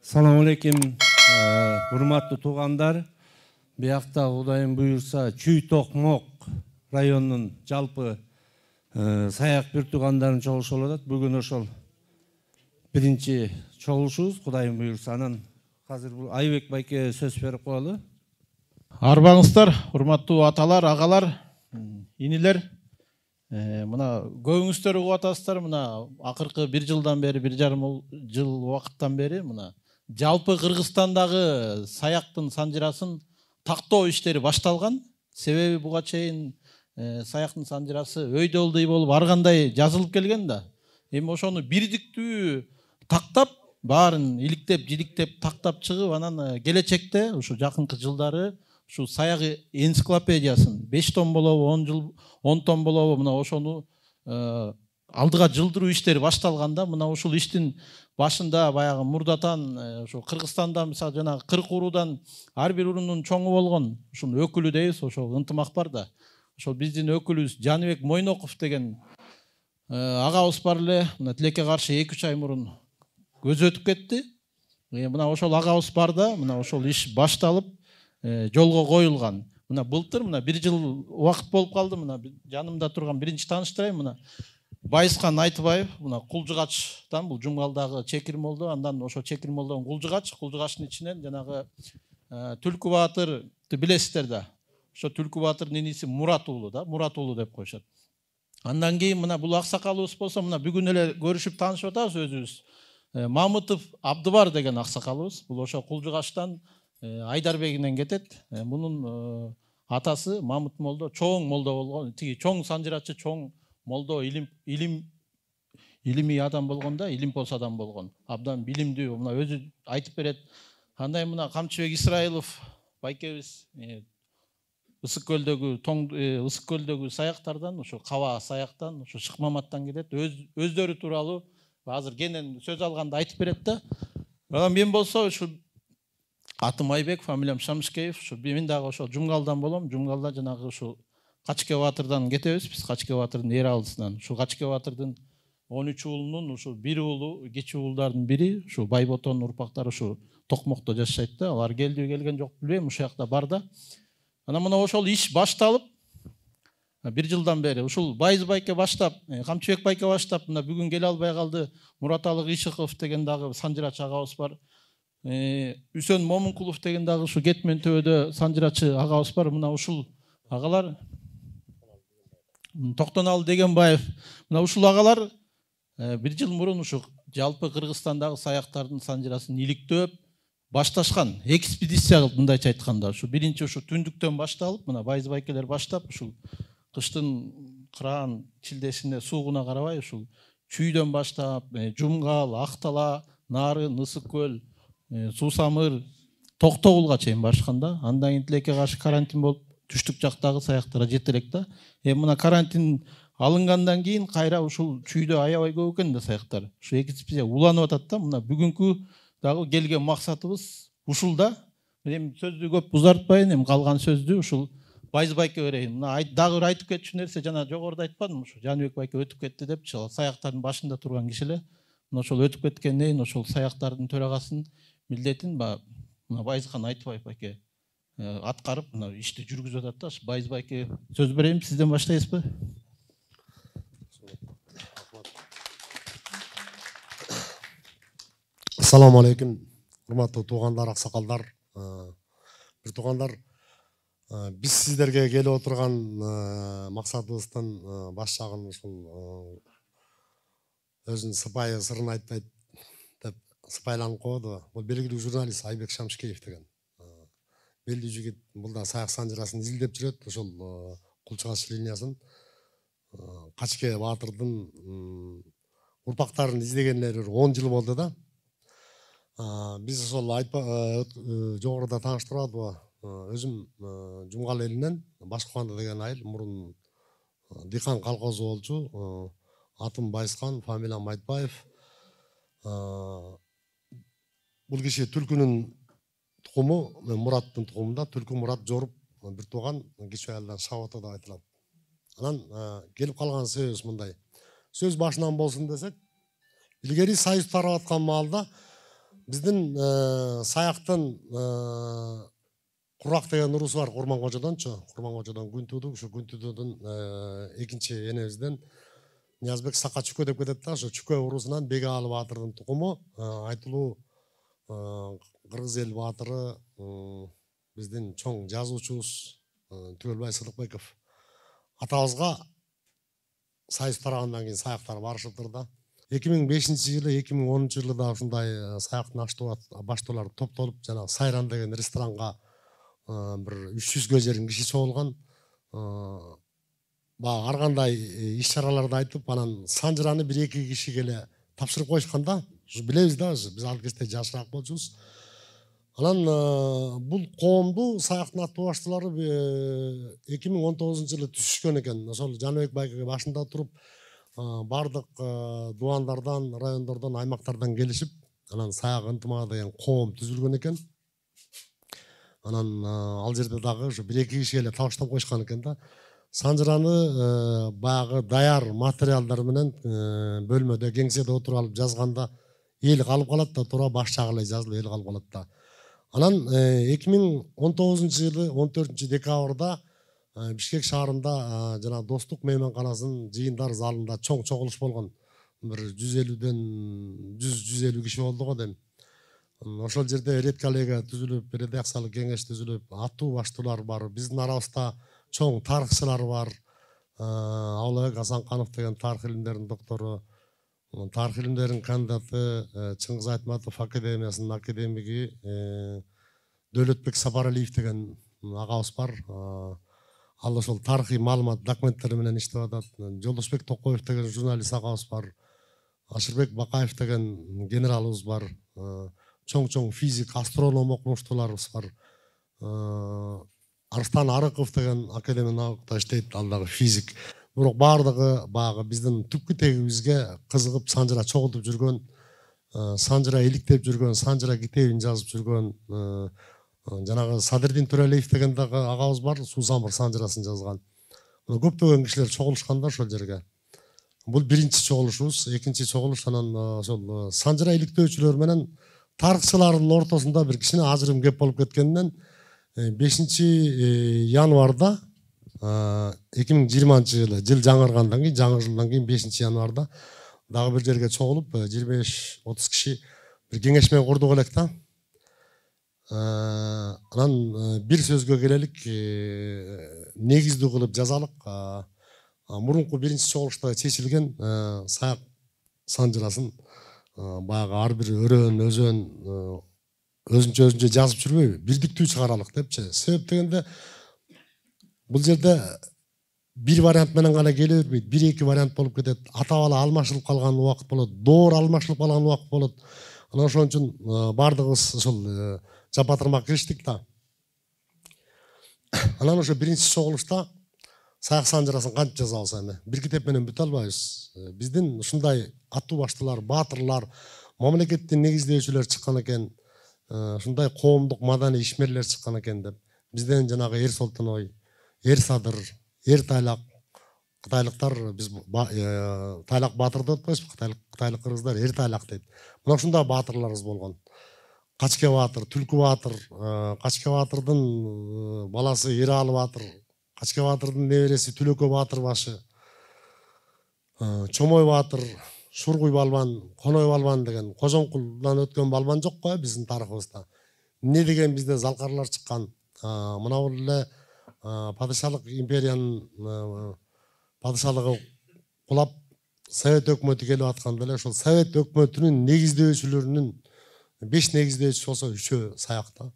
Салам алейкум, урматтуу туугандар. Биякта Кудайым буйрса Чүй Токмок районунун жалпы саяк бир туугандарын чогулушу болуп атат. Бүгүн ошол биринчи чогулушубуз. Кудайым буйрса анан азыр бул Айбек байке сөз берип коелу. Арбаңыздар, урматтуу аталар, агалар, инилер. Мына көбүңүздөр угуп атасыздар. Мына акыркы 1 жылдан бери, 1,5 жыл убакыттан бери мына жалпы Кыргызстандагы саяктын санжырасын тактоо иштери башталган. Себеби буга чейин саяктын санжырасы өйдөлдөй болуп ар кандай жазылып келген да. Эми ошону бирдиктүү тактап, баарын иликтеп, жиликтеп тактап чыгып, анан келечекте ушу жакынкы жылдары ушу саяк энциклопедиясын 5 том болобу, 10 том болобу, мына ошону алдыга жылдыруу иштери башталганда, мына ушул иштин башында баягы мурдатан ушу Кыргызстанда мисалы жанагы 40 уруудан ар бир уруунун чоңу болгон ушунун өкүлү дейбиз, ошол ынтымак бар да. Ошол биздин өкүлүбүз Жаныбек Мойноков деген агабыз бар эле. Мына тилекке каршы 2-3 ай мурун көзү өтүп кетти. Мына ошол агабыз бар да, мына ошол иш башталып жолго коюлган. Мына былтыр мына 1 жыл убакыт болуп калды. Мына жанымда турган биринчи тааныштырайын, мына Байыскан Айтыбаев, мына Кулжугачтан, бул Жумгалдагы Чекир молдо, андан ошо Чекир молдон Кулжугачтын ичинен жанагы Түлкү Баатырды билесиздер да. Ошо Түлкү Баатырдын иниси Мурат уулу да, Мурат уулу деп коюшат. Андан кийин мына бул аксакалыбыз болсо, мына бүгүн эле көрүшүп таанышып атабыз өзүбүз. Мамытов Абдыбар деген аксакалыбыз, бул ошо Кулжугачтан Айдарбегинен кетет. Мунун атасы Мамыт молдо чоң молдо болгон, тиги чоң санжырачы, чоң молдо, илимий адам болгон да, илимпоз адам болгон. Абдан билимдүү, мына өзү айтып берет. Андай мына Камчыбек Исраилов байкебиз Ысык көлдөгү саяктардан, ошо Каба саяктан, ошо Шыкмаматтан келет. Өздөрү тууралуу азыр кенен сөз алганда айтып берет да. Мен болсо ушу атым Айбек, фамилиям Шамышкеев. Ушу мен дагы ошо Жумгалдан болом. Жумгалда жанагы ушу Качке Батырдан кетебиз. Биз Качке Батырдын эр алдысынан. Ушу Качке Батырдын 13 уулунун ушу бир уулу, кичи уулдардын бири, ушу Байботон урпактары ушу Токмокто жашайт да. Алар келген жок билбейм, ушул жакта бар да. Анан мына ошол иш башталып 1 жылдан бери ушул Байыз байке баштап, Камчыбек байке баштап, мына бүгүн келе албай калды. Мураталы Ишыков деген дагы санжырачы агабыз бар. Үсөн Момункулов деген дагы ушу Кетмен төбөдө санжырачы агабыз бар. Мына ушул агалар Токтоналы Дегенбаев. Мына ушул агалар 1 жыл мурун ушу жалпы Кыргызстандагы саяктардын санжырасын иликтөп башташкан. Экспедиция кылып, мындайча айтканда, ушу биринчи ушу түндүктөн башталып, мына Байыз байкелер баштап, ушул кыштын кыраан чилдесине суугуна карабай, ушул Чүйдөн баштап, Жумгал, Актала, Нарын, Ысык көл, Суусамыр, Токтогулга чейин барышканда. Андан кийин тилекке каршы карантин болуп, түштүк жактагы саяктарга жете элек да. Мына карантин алынгандан кийин кайра ушул Чүйдө аябай көп экен да саяктар. Ушу экспедиция уланып атат да. Мына бүгүнкү дагы келген максатыбыз ушул да. Эми сөздү көп узартпайын, эми калган сөздү ушул Байыз байке берейин. Мына дагы айтып кетчү нерсе жана жогоруда айтпадым, ушу Жаныбек байке өтүп кетти депчи. Саяктардын башында турган киши эле. Мына ошол өтүп кеткенден кийин ошол саяктардын төрагасынын милдетин мына Байызхан Айтыбаев байке аткарып, мына ишти жүргүзүп атат да. Байыз байке сөз берейин, сизден баштайсызбы? Assalamu alaikum, урматтуу туугандар, аксакалдар, бир туугандар. Биз сиздерге келип отурган максатыбыздын баш жагын ушул өзүнүн сыпайы сырын айтпайт деп сыпайланып койду. Бул белгилүү журналист Айбек Шамышкеев деген белгилүү жигит. Бул да саяк санжырасын изилдеп жүрөт. Ошол Кулчугач линиясын Качке Баатырдын урпактарын издегенлери 10 жыл болду да. Биз ошол жогоруда тааныштырбадыбы? Өзүм Жумгал элинен Башкубанды деген айыл, мурун дыйкан колхозу болчу. Атым Байыскан, фамилиям Айтбаев. Бул киши Түлкүнүн тукуму, мен Мураттын тукумунда. Түлкү Мурат жоруп бир тууган кичи айылдан Шабата деп айтылат. Анан келип калган себебибиз мындай. Сөз башынан болсун десек, илгери союз тарап аткан маалда биздин саяктын Курак деген урусу бар Курманкожодончу. Курманкожодон Күнтүдү, ушу Күнтүдүдүн экинчи энебизден Ниязбек Сака Чүкө деп кетет да, ошо Чүкө урусунан Беге Алы баатырдын тукуму, айтылуу кыргыз эл баатыры биздин чоң жазуучубуз Түгөлбай Сыдыкбеков атабызга сайыс тарагандан кийин саяктар барышыптыр да. 2005-жылы, 2010-жылы да ушундай саяктын баштоолору топтолуп, жана Сайран деген ресторанга bir 300-ге жерин киши чогулган. Ар кандай иш-чараларды айтып, анан Санжыраны 1-2 киши келе тапшырып коюшкан да. Билебиз да, биз ал кезде жашыраак болчубуз. Анан бул коомду саяктын аттуу баштоолору 2019-жылы түшүшкөн экен. Ошол Жаныбек байке башында туруп, бардык дубандардан, райондордон, аймактардан келишип, анан Саяк ынтымагы деген коом түзүлгөн экен. Анан ал жерде дагы ушу 1-2 киши эле табыштап коюшкан экен да. Санжыраны баягы даяр материалдар менен бөлмөдө, кеңседе отуруп алып жазганда эл калып калат да, туура баш жагы эле жазылып эл калып калат да. Анан 2019-жылы 14-декабрда Бишкек шаарында жана Достук мейманканасынын жыйындар залында чоң чогулуш болгон. Bir 150 киши болду го дейм. Ошол жерде редколлегия түзүлүп, редакциялык кеңеш түзүлүп, аттуу баштоолор бар. Биздин арабызда чоң тарыхчылар бар. Аулабек Асанканов деген тарых илимдеринин доктору, тарых илимдеринин кандидаты, Чыңгыз Айтматов академиясынын академиги, Дөөлөтбек Сапаралиев деген агабыз бар. Ал ошол тарыхый маалымат документтери менен иштеп атат. Жолдошбек Токоев деген журналист агабыз бар. Ашырбек Бакаев деген генералыбыз бар. Чоң физик, астроном окумуштууларыбыз бар. Арстан Арыков деген академия наукада иштейт, ал дагы физик. Бирок баардыгы баягы биздин түпкү тегибизге кызыгып Санжыра чогултуп жүргөн, Санжыра иликтеп жүргөн, Санжыра китебин жазып жүргөн, жанагы Садырдин Төрөлеев деген дагы агабыз бар, Суусамыр Санжырасын жазган. Көптөгөн кишилер чогулушкан да ошол жерге. Бул биринчи чогулушубуз, экинчи чогулуш анан ошол Санжыра иликтөөчүлөр менен тарыхчылардын ортосунда бир кичине ажырым кеп болуп кеткенден 5-январда 2020-жылы жыл жаңыргандан кийин, жаңы жылдан кийин 5-январда дагы бир жерге чогулуп 25-30 киши бир кеңешме курдук элек да. Анан бир сөзгө келелик, негиздүү кылып жазалык. Мурунку биринчи чогулушта чечилген Саяк Санжырасын баягы ар бир өрөөн, өзөн өзүнчө жазып жүрбөйбү, бирдиктүү чыгаралык депчи. Себеп дегенде бул жерде бир вариант менен гана келе бербейт, 1-2 вариант болуп кетет. Ата-бала алмашылып калган убакыт болот, доор алмашылып калган убакыт болот. Анан ошон үчүн бардыгыбыз ошол жапатырмак кириштик да. Анан ошо биринчи чогулушта Саяк Санжырасын кантип жазабыз эми? Бир китеп менен бүтө албайбыз. Биздин ушундай аттуу баштоолор, баатырлар, мамлекеттин негиздөөчүлөр чыккан экен. Ушундай коомдук маданий ишмерлер чыккан экен деп. Бизден жанагы Эр Солтоной, Эр Садыр, Эр Тайлак, кытайлыктар биз Тайлак баатыр деп атпайбызбы? Кытайлык кыргыздар Эр Тайлак дейт. Мына ушундай баатырларыбыз болгон. Качке баатыр, Түлкү баатыр, Качке баатырдын баласы Эралы баатыр, Качке баатырдын небереси Түлөкө баатыр башы, Чомой баатыр, Шургуй балбан, Коной балбан деген Кожоңкулдан өткөн балбан жок го биздин тарыхыбызда. Эмне деген бизде залкарлар чыккан. Мына бул эле падышалык империянын падышалыгы кулап Совет өкмөтү келип атканда эле ошол Совет өкмөтүнүн негиздөөчүлөрүнүн 5 негиздөөчүсү болсо 3-өө Саякта.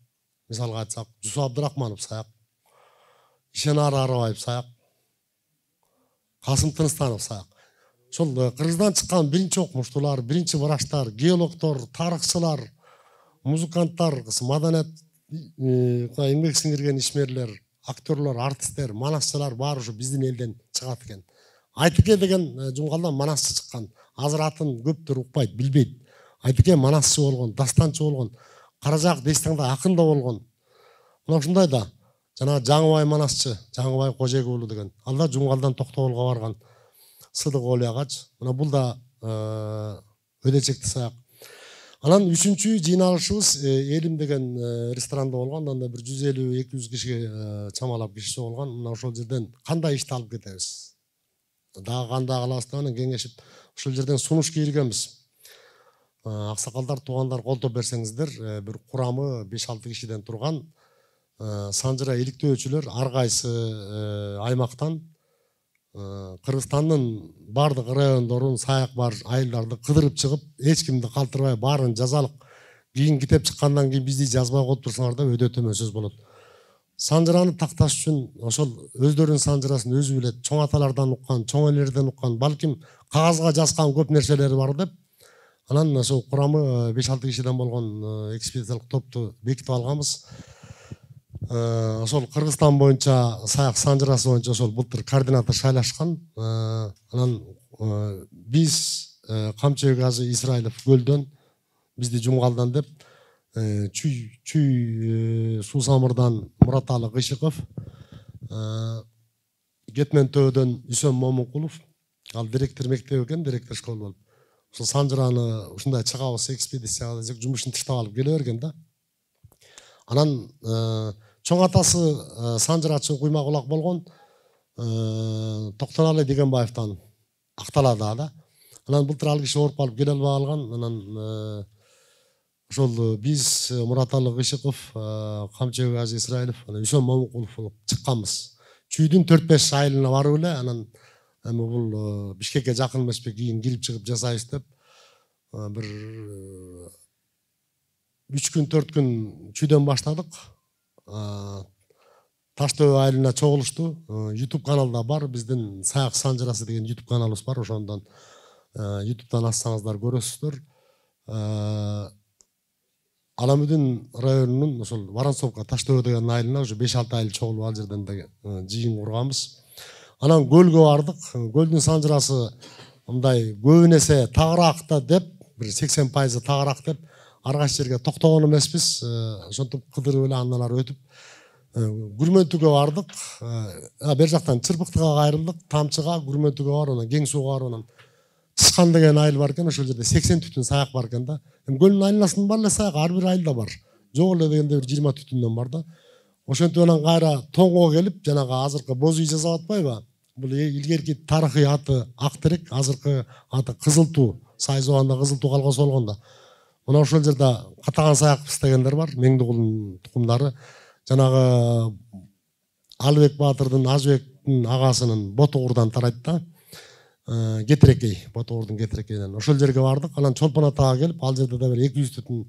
Мисалга айтсак, Жусуп Абдырахманов Саяк, Ишенары Арабаев Саяк, Касым Тыныстанов Саяк. Ошол Кыргыздан чыккан биринчи окумуштуулар, биринчи врачтар, геологтор, тарыхчылар, музыканттар, маданият эмгек сиңирген ишмерлер, актерлор, артисттер, манасчылар баары ушу биздин элден чыгат экен. Айтыке деген жумгалдан манасчы чыккан. Азыр атын көптөр укпайт, билбейт. Айтыке манасчы болгон, дастанчы болгон, Каражак Дестаңда акын да болгон. Мына ушундай да. Жана Жаңыбай манасчы, Жаңыбай Кожеги уулу деген. Ал да жумгалдан Токтогулга барган. Сыдык Олиягач. Мына бул да Өдечекти Саяк. Анан үчүнчү жыйналышыбыз Элим деген ресторанда болгон. Анда бир 150-200 кишиге чамалап киши болгон. Мына ошол жерден кандай ишти алып кетебиз? Дагы кандай кылабыз анан кеңешип ошол жерден сунуш кийиргенбиз. Аксакалдар, туугандар колдоп берсеңиздер, бир курамы 5-6 кишиден турган санжыра иликтөөчүлөр ар кайсы аймактан Кыргызстандын бардык райондорун, саяк бар айылдарды кыдырып чыгып, эч кимди калтырбай баарын жазалык кийин китеп чыккандан кийин бизди жазбай коюп турсаңар да өтө төмөн сөз болот. Санжыраны такташ үчүн ошол өздөрүнүн санжырасын өзү билет, чоң аталардан уккан, чоң энелерден уккан, балким кагазга жазган көп нерселери бар деп, анан ошол курамы 5-6 кишиден болгон экспедициялык топту бекитип алганбыз. Ошол Кыргызстан боюнча саяк санжырасы боюнча ошол былтыр координатор шайлашкан. Анан биз Камчыбек Ажы Исраилов көлдөн бизди Жумгалдан деп, Чүй Суусамырдан Мураталы Кыйшыков, Кетмен Төөдөн Үсөн Момункулов, ал директор мектеп экен, директор школ болуп. Ошол санжыраны ушундай чыгабыз экспедицияга десек, жумушун таштап алып келе берген да. Анан чоң атасы санжырачы Куйма Кулак болгон, Токтоналы Дегенбаевтан Акталада да. Анан былтыр ал киши ооруп калып келе албай калган. Анан ошол биз Мураталы Кыйшыков, Камчыбек Ажы Исраилов, Үсөн Момункулов болуп чыкканбыз. Чүйдүн 4-5 айылына барып эле, анан эми бул Бишкекке жакын эмеспи, кийин кирип чыгып жасайбыз деп бир 3 күн 4 күн Чүйдөн баштадык. Таштөө айылына чогулушту. YouTube каналда бар, биздин Саяк санжырасы деген YouTube каналыбыз бар. Ошондон YouTube'дан ачсаңыздар көрөсүздөр. Аламүдүн районунун ошол Воронцовка Таштөө деген айылына уже 5-6 айыл чогулуп ал жерден да жыйын курганбыз. Анан көлгө бардык. Көлдүн санжырасы мындай көбүн эсе тагыраакта деп, бир 80% тагыраак деп, ар кайсы жерге токтогон эмеспиз. Ошентип кыдырып эле андан ары өтүп Күрмөнтүгө бардык. Бер жактан Чырпыктыга кайрылдык, Тамчыга, Күрмөнтүгө бар, анан Кең сууга бар, анан Чышкан деген айыл бар экен, ошол жерде 80 түтүн саяк бар экен да. Көлдүн айыласынын бар эле саяк ар бир айылда бар. Жок эле дегенде бир 20 түтүндөн бар да. Ошентип анан кайра Тоңго келип, жанагы азыркы Боз үй жасап атпайбы? Бул илгерки тарыхый аты Актерек, азыркы аты Кызыл Туу. Сайзоанда Кызыл Туу калгасы болгондо. Мына ошол жерде Катаган Саякбыз дегендер бар, Меңдикулдун тукумдары. Жанагы Алыбек Баатырдын, Ажыбектин агасынын Ботугурдан тарайт да. Кетирекей, Ботугурдун Кетирекейден. Ошол жерге бардык. Анан Чолпон Атага келип, ал жерде да бир 200 түтүн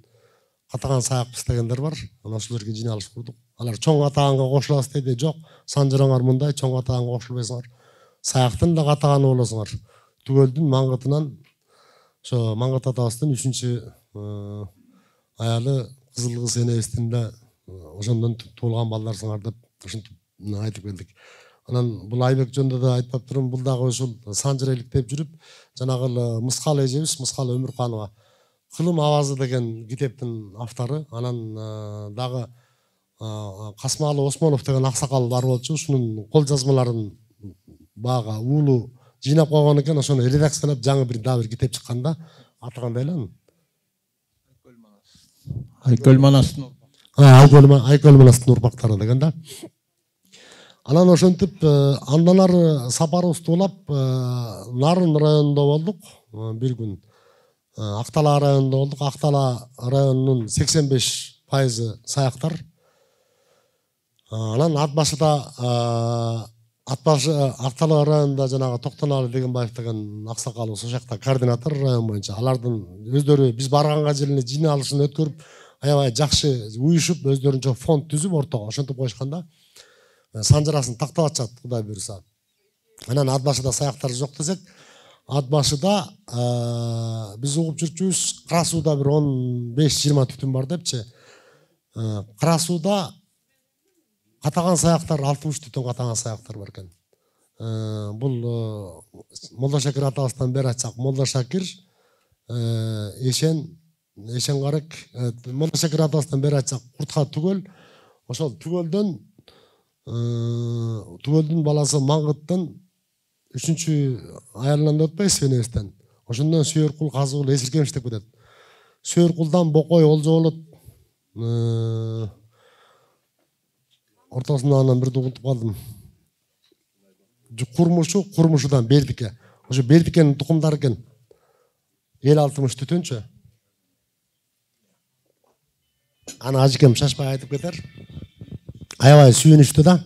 Катаган Саякбыз дегендер бар. Анан ошол жерге жыйналыш курдук. Алар чоң Атаганга кошулабыз деди. Жок, санжыраңар мындай, чоң Атаганга кошулбайсыңар. Саяктын да Катаганы болосуңар. Түгөлдүн Маңгытынан, ошо Маңгыт атабыздын 3-чү аялы Кызыл кыз энебиздин да ошондон туулган балдарсыңар деп ушинтип айтып келдик. Анан бул Айбек жөнүндө да айтпап турум, бул дагы ушул санжыра иликтеп жүрүп, жанагы Мыскал эжебиз, Мыскал Өмүрканова, Кылым Авазы деген китептин автору. Анан дагы Касмалы Осмонов деген аксакал бар болчу. Ушунун кол жазмаларын бага уулу жыйнап койгон экен. Ошону редакциялап жаңы дагы бир китеп чыкканда, аты кандай эле? Айкөл Манастын Айкөл Манастын урпактары деген да. Анан ошентип андан ары сапарыбызды улап Нарын районунда болдук. Бир күн Актала районунда болдук. Актала районунун 85% саяктар. Анан Атбашыда Актала районунда жанагы Токтоналы Дегенбаев деген аксакалыбыз ошол жакта координатор район боюнча. Алардын өздөрү биз барганга жерине жыйналышын өткөрүп, аябай жакшы уюшуп, өздөрүнчө фонд түзүп ортого ошентип коюшканда санжырасын тактап атышат, Кудай буйруса. Анан Атбашыда саяктар жок десек, Атбашыда биз угуп жүрчүбүз, Карасууда бир 15-20 түтүн бар депчи. Карасууда катаган саяктар 60 түтүн катаган саяктар бар экен. Бул Молда Шакир атабыздан бери айтсак, Молда Шакир, Эшен Карек, Молда Шакир атабыздан бери айтсак, Куртка Түгөл, ошол Түгөлдүн баласы Маңгыттын 3-чү айылынан өтпөй Свенестен. Ошондон Сүйөркул, Казыкул, Эсилкемиш деп кетет. Сөркулдан Бокой Олжо болот. Ортосунда анан бирди унутуп калдым. Курмушудан Бердике. Ошо Бердикенин тукумдары экен. Эл алтымыш түтүнчү. Аны ажыкем шашпай айтып кетер. Аябай сүйүнүштү да.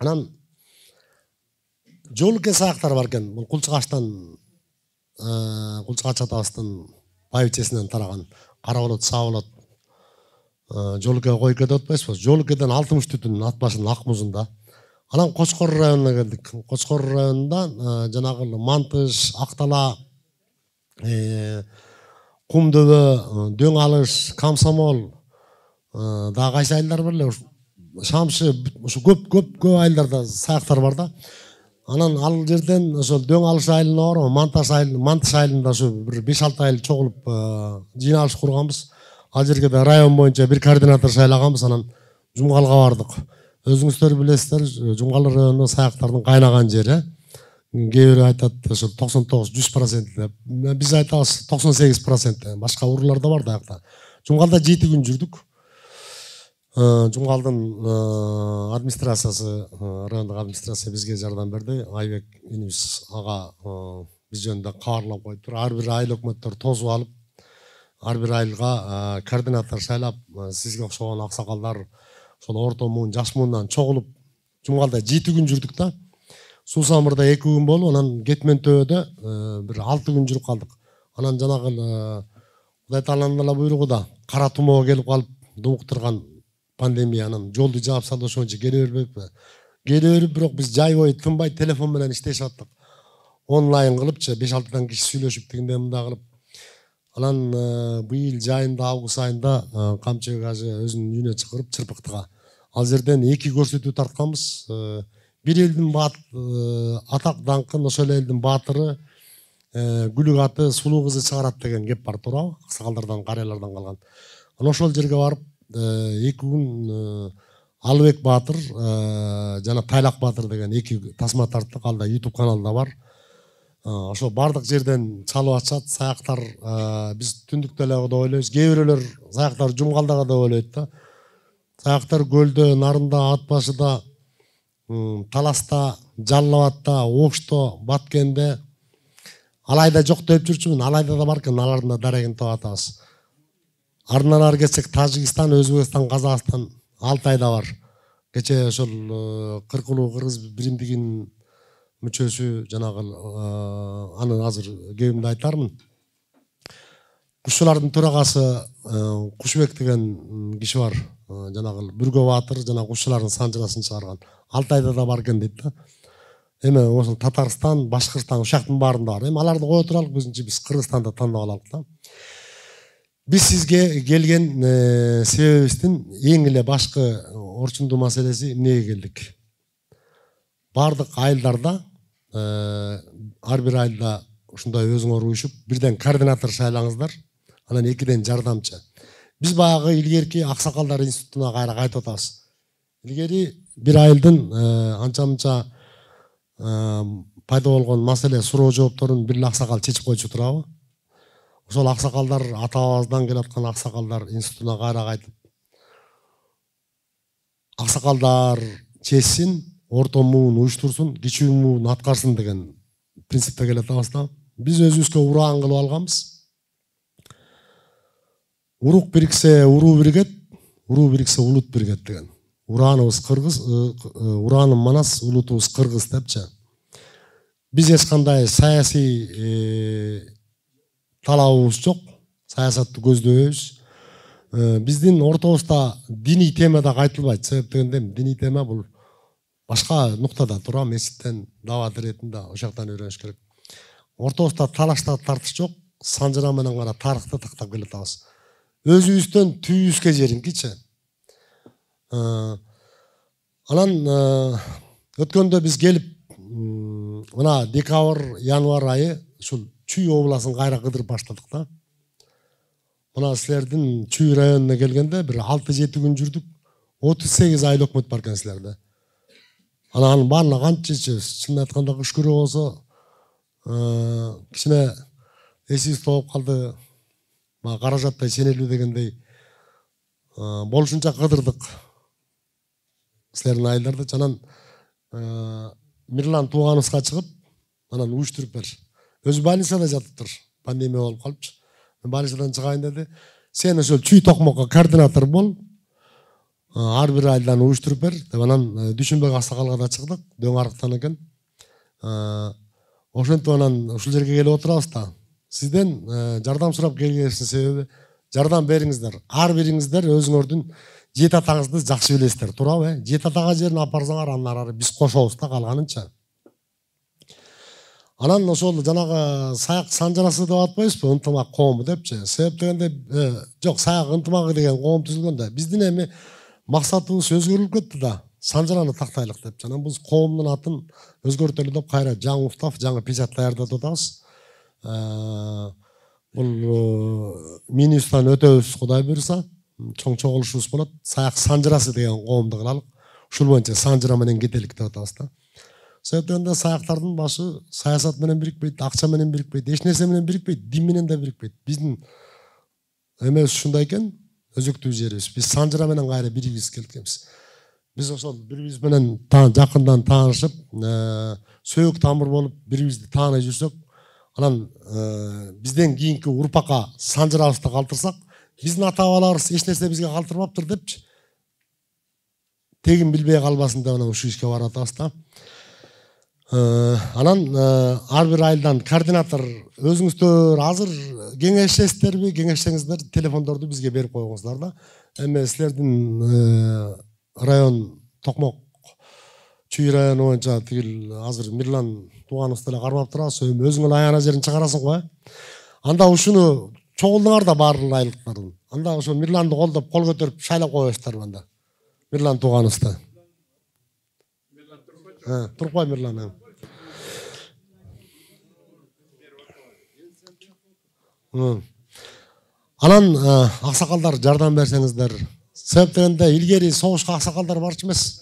Анан жолуке саактар бар экен. Бул Кулчугачтан Кулчугач атабыздын байбичесинен тараган кара болот, саа болот. Жолуке коюп кетип атпайсызбы? Жолукеден 60 түтүн ат башынын ак музунда. Анан Кочкор районуна келдик. Кочкор районунда жанагы Мантыш, Актала, Кумдөбө, Дөң Алыш, Комсомол, дагы кайсы айылдар бар эле, Шамшы, ушу көп айылдарда саактар бар да. Анан ал жерден ошол Дөң Алыш айылына барып, Мантыш айылында ушу бир 5-6 айыл чогулуп жыйналыш курганбыз. Ал жерге да район боюнча бир координатор шайлаганбыз, анан Жумгалга бардык. Өзүңүздөр билесиздер, Жумгал районунун саяктардын кайнаган жери. Кээ бири айтат ошо 99-100% деп. Биз айтабыз 98%. Башка уруулар да бар да аякта. Жумгалда 7 күн жүрдүк. Жумгалдын администрациясы, райондук администрация бизге жардам берди. Айбек инибиз ага биз жөнүндө кабарлап коюптур. Ар бир айыл өкмөттөр тосуп алып, ар бир айылга координатор шайлап, сизге окшогон аксакалдар ошол орто муун, жаш муундан чогулуп Жумгалда 7 күн жүрдүк да. Суусамырда 2 күн болуп, анан Кетмен төбөдө бир 6 күн жүрүп калдык. Анан жанагы Кудай Тааланын эле буйругуда кара тумоо келип калып, думуктурган пандемия, анан жолду жаап салды, ошончо келе бербейбизби? Келе берип, бирок биз жай бою тынбай телефон менен иштешип аттык. Онлайн кылыпчы, 5-6 киши сүйлөшүп дегенде мында кылып. Анан быйыл жайында, август айында Камчыбек ажы өзүнүн үйүнө чакырып Чырпыктыга. Ал жерден 2 көрсөтүү тартканбыз. Бир элдин атак даңкын ошол элдин баатыры, күлүк аты, сулуу кызы чыгарат деген кеп бар, туурабы? Аксакалдардан, карыялардан калган. Анан ошол жерге барып 2 күн Алыбек баатыр жана Тайлак баатыр деген 2 тасма тарттык. Алда YouTube каналда бар. Ошо бардык жерден чалып атышат. Саяктар биз түндүктө эле деп ойлойбуз. Кээ бирөөлөр саяктар Жумгалдага деп ойлойт да. Саяктар көлдө, Нарында, Ат башыда, Таласта, Жалал-Абадта, Ошто, Баткенде, Алайда жок деп жүрчүмүн. Алайда да бар экен, алардын да дарегин таап атабыз. Ардынан ары кетсек Тажикстан, Өзбекстан, Казакстан, Алтайда бар. Кече ошол Кыркулуу Кыргыз биримдигинин мүчөсү жанагы аны азыр кебимде айтармын. Кушчулардын төрагасы Кушбек деген киши бар. Жанагы Бүргө баатыр жана кушчулардын санжырасын чыгарган. Алтайда да бар экен дейт да. Эми ошол Татарстан, Башкырстан ушактын баарында бар. Эми аларды кое туралык, биз Кыргызстанды тандап алалык да. Биз сизге келген себебибиздин эң эле башкы орчундуу маселеси эмнеге келдик? Бардык айылдарда, ар бир айылда ушундай өзүңөр уюшуп, бирден координатор шайлаңыздар, анан 2ден жардамчы. Биз баягы илгерки Аксакалдар институтуна кайра кайтып атабыз. Илгери бир айылдын анча-мынча пайда болгон маселе, суроо жоопторун бир аксакал чечип койчу, туурабы? Ошол аксакалдар, ата-бабабыздан келип аткан аксакалдар институтуна кайра кайтып, аксакалдар чечсин, орто муун уюштурсун, кичүү муун аткарсын деген принципте келе атабыз да. Биз өзүбүзгө ураан кылып алганбыз. Урук бириксе уруу биригет, уруу бириксе улут биригет деген. Урааныбыз кыргыз, ураанын манас, улутубуз кыргыз депчи. Биз эч кандай саясий талабыбыз жок, саясатты көздөбөйбүз. Биздин ортобузда диний тема да кайтылбайт. Себеп дегенде диний тема бул башка нуктада тура, меситтен, дават иретинде ошоктан үйрөнүш керек. Ортобузда талашта тартыш жок, санжыра менен гана тарыхты тактап келе атабыз. Өзүбүздөн түйүбүзгө жериңкичи. Анан өткөндө биз келип, мына декабрь, январь айы ушул Чүй областын кайра кыдырып баштадык да. Мына силердин Чүй районуна келгенде бир 6-7 күн жүрдүк. 38 айыл өкмөт бар экен силерде. Анан баарын канча чын айтканда кыш көрө болсо кичине эсибиз толуп калды. каражаттай сенелүү дегендей болушунча кыдырдык силердин айылдарды. Жанан Мирлан тууганыбызга чыгып, анан уюштуруп бер. Өзү больницада жатыптыр. Пандемия болуп калыпчы. Больницадан чыгайын деди. Сен ошол чүй токмокко координатор бол. Ар бир айылдан уюштуруп бер деп анан Дүйшөнбек аксакалга да чыгдык. Дөң арыктан экен. Ошентип анан ушул жерге келип отурабыз да. Сизден жардам сурап келгениңиздин себеби жардам бериңиздер. Ар бириңиздер өзүңөрдүн жет атаңызды жакшы билесиздер, туурабы? Жет атага жерин апарсаңар, андан ары биз кошобуз да калганынча. Анан ошол жанагы саяк санжарасы деп атпайбызбы, ынтымак коому депчи. Себеп дегенде жок, саяк ынтымагы деген коом түзүлгөн да. Биздин эми максатыбыз өзгөрүлүп кетти да. Санжараны тактайлык деп. Анан биз коомдун атын өзгөртөлү деп кайра жаңы устав, жаңы печать даярдатып атабыз. Бул минустан өтөбүз, Кудай буйруса. Чоң чогулушубуз болот. Саяк санжарасы деген коомду кылалык. Ушул боюнча санжара менен кетелик деп атабыз да. Себеп дегенде саяктардын башы саясат менен бирикпейт, акча менен бирикпейт, эч нерсе менен бирикпейт, дин менен да бирикпейт. Биздин эмебиз ушундай экен, өзөктүү жерибиз. Биз санжара менен кайра биригибиз келгенбиз. Биз ошол бирибиз менен жакындан таанышып, сөөк тамыр болуп бирибизди тааный жүрсөк, анан бизден кийинки урпакка санжарабызды калтырсак, биздин ата бабаларыбыз эч нерсе бизге калтырбаптыр депчи. Тегин билбей калбасын деп анан ушул ишке барып атабыз да. Анан ар бир айылдан координатор өзүңүздөр азыр кеңешесиздерби, кеңешсеңиздер телефондорду бизге берип койгуңуздар да. Эми силердин район Токмок чүй району боюнча тигил азыр Мирлан тууганыбыз деле кармап турабыз. Өзүңөр аяна жерин чыгарасың го. Анда ушуну чогулдуңар да баардык айылдыктардын. Анда ошо Мирланды колдоп кол көтөрүп шайлап коесуздар анда. Мирлан тууганыбызды. Туркбай Мирлан. Анан аксакалдар жардам берсеңиздер. Себеп дегенде илгери согушка аксакалдар барчу эмес.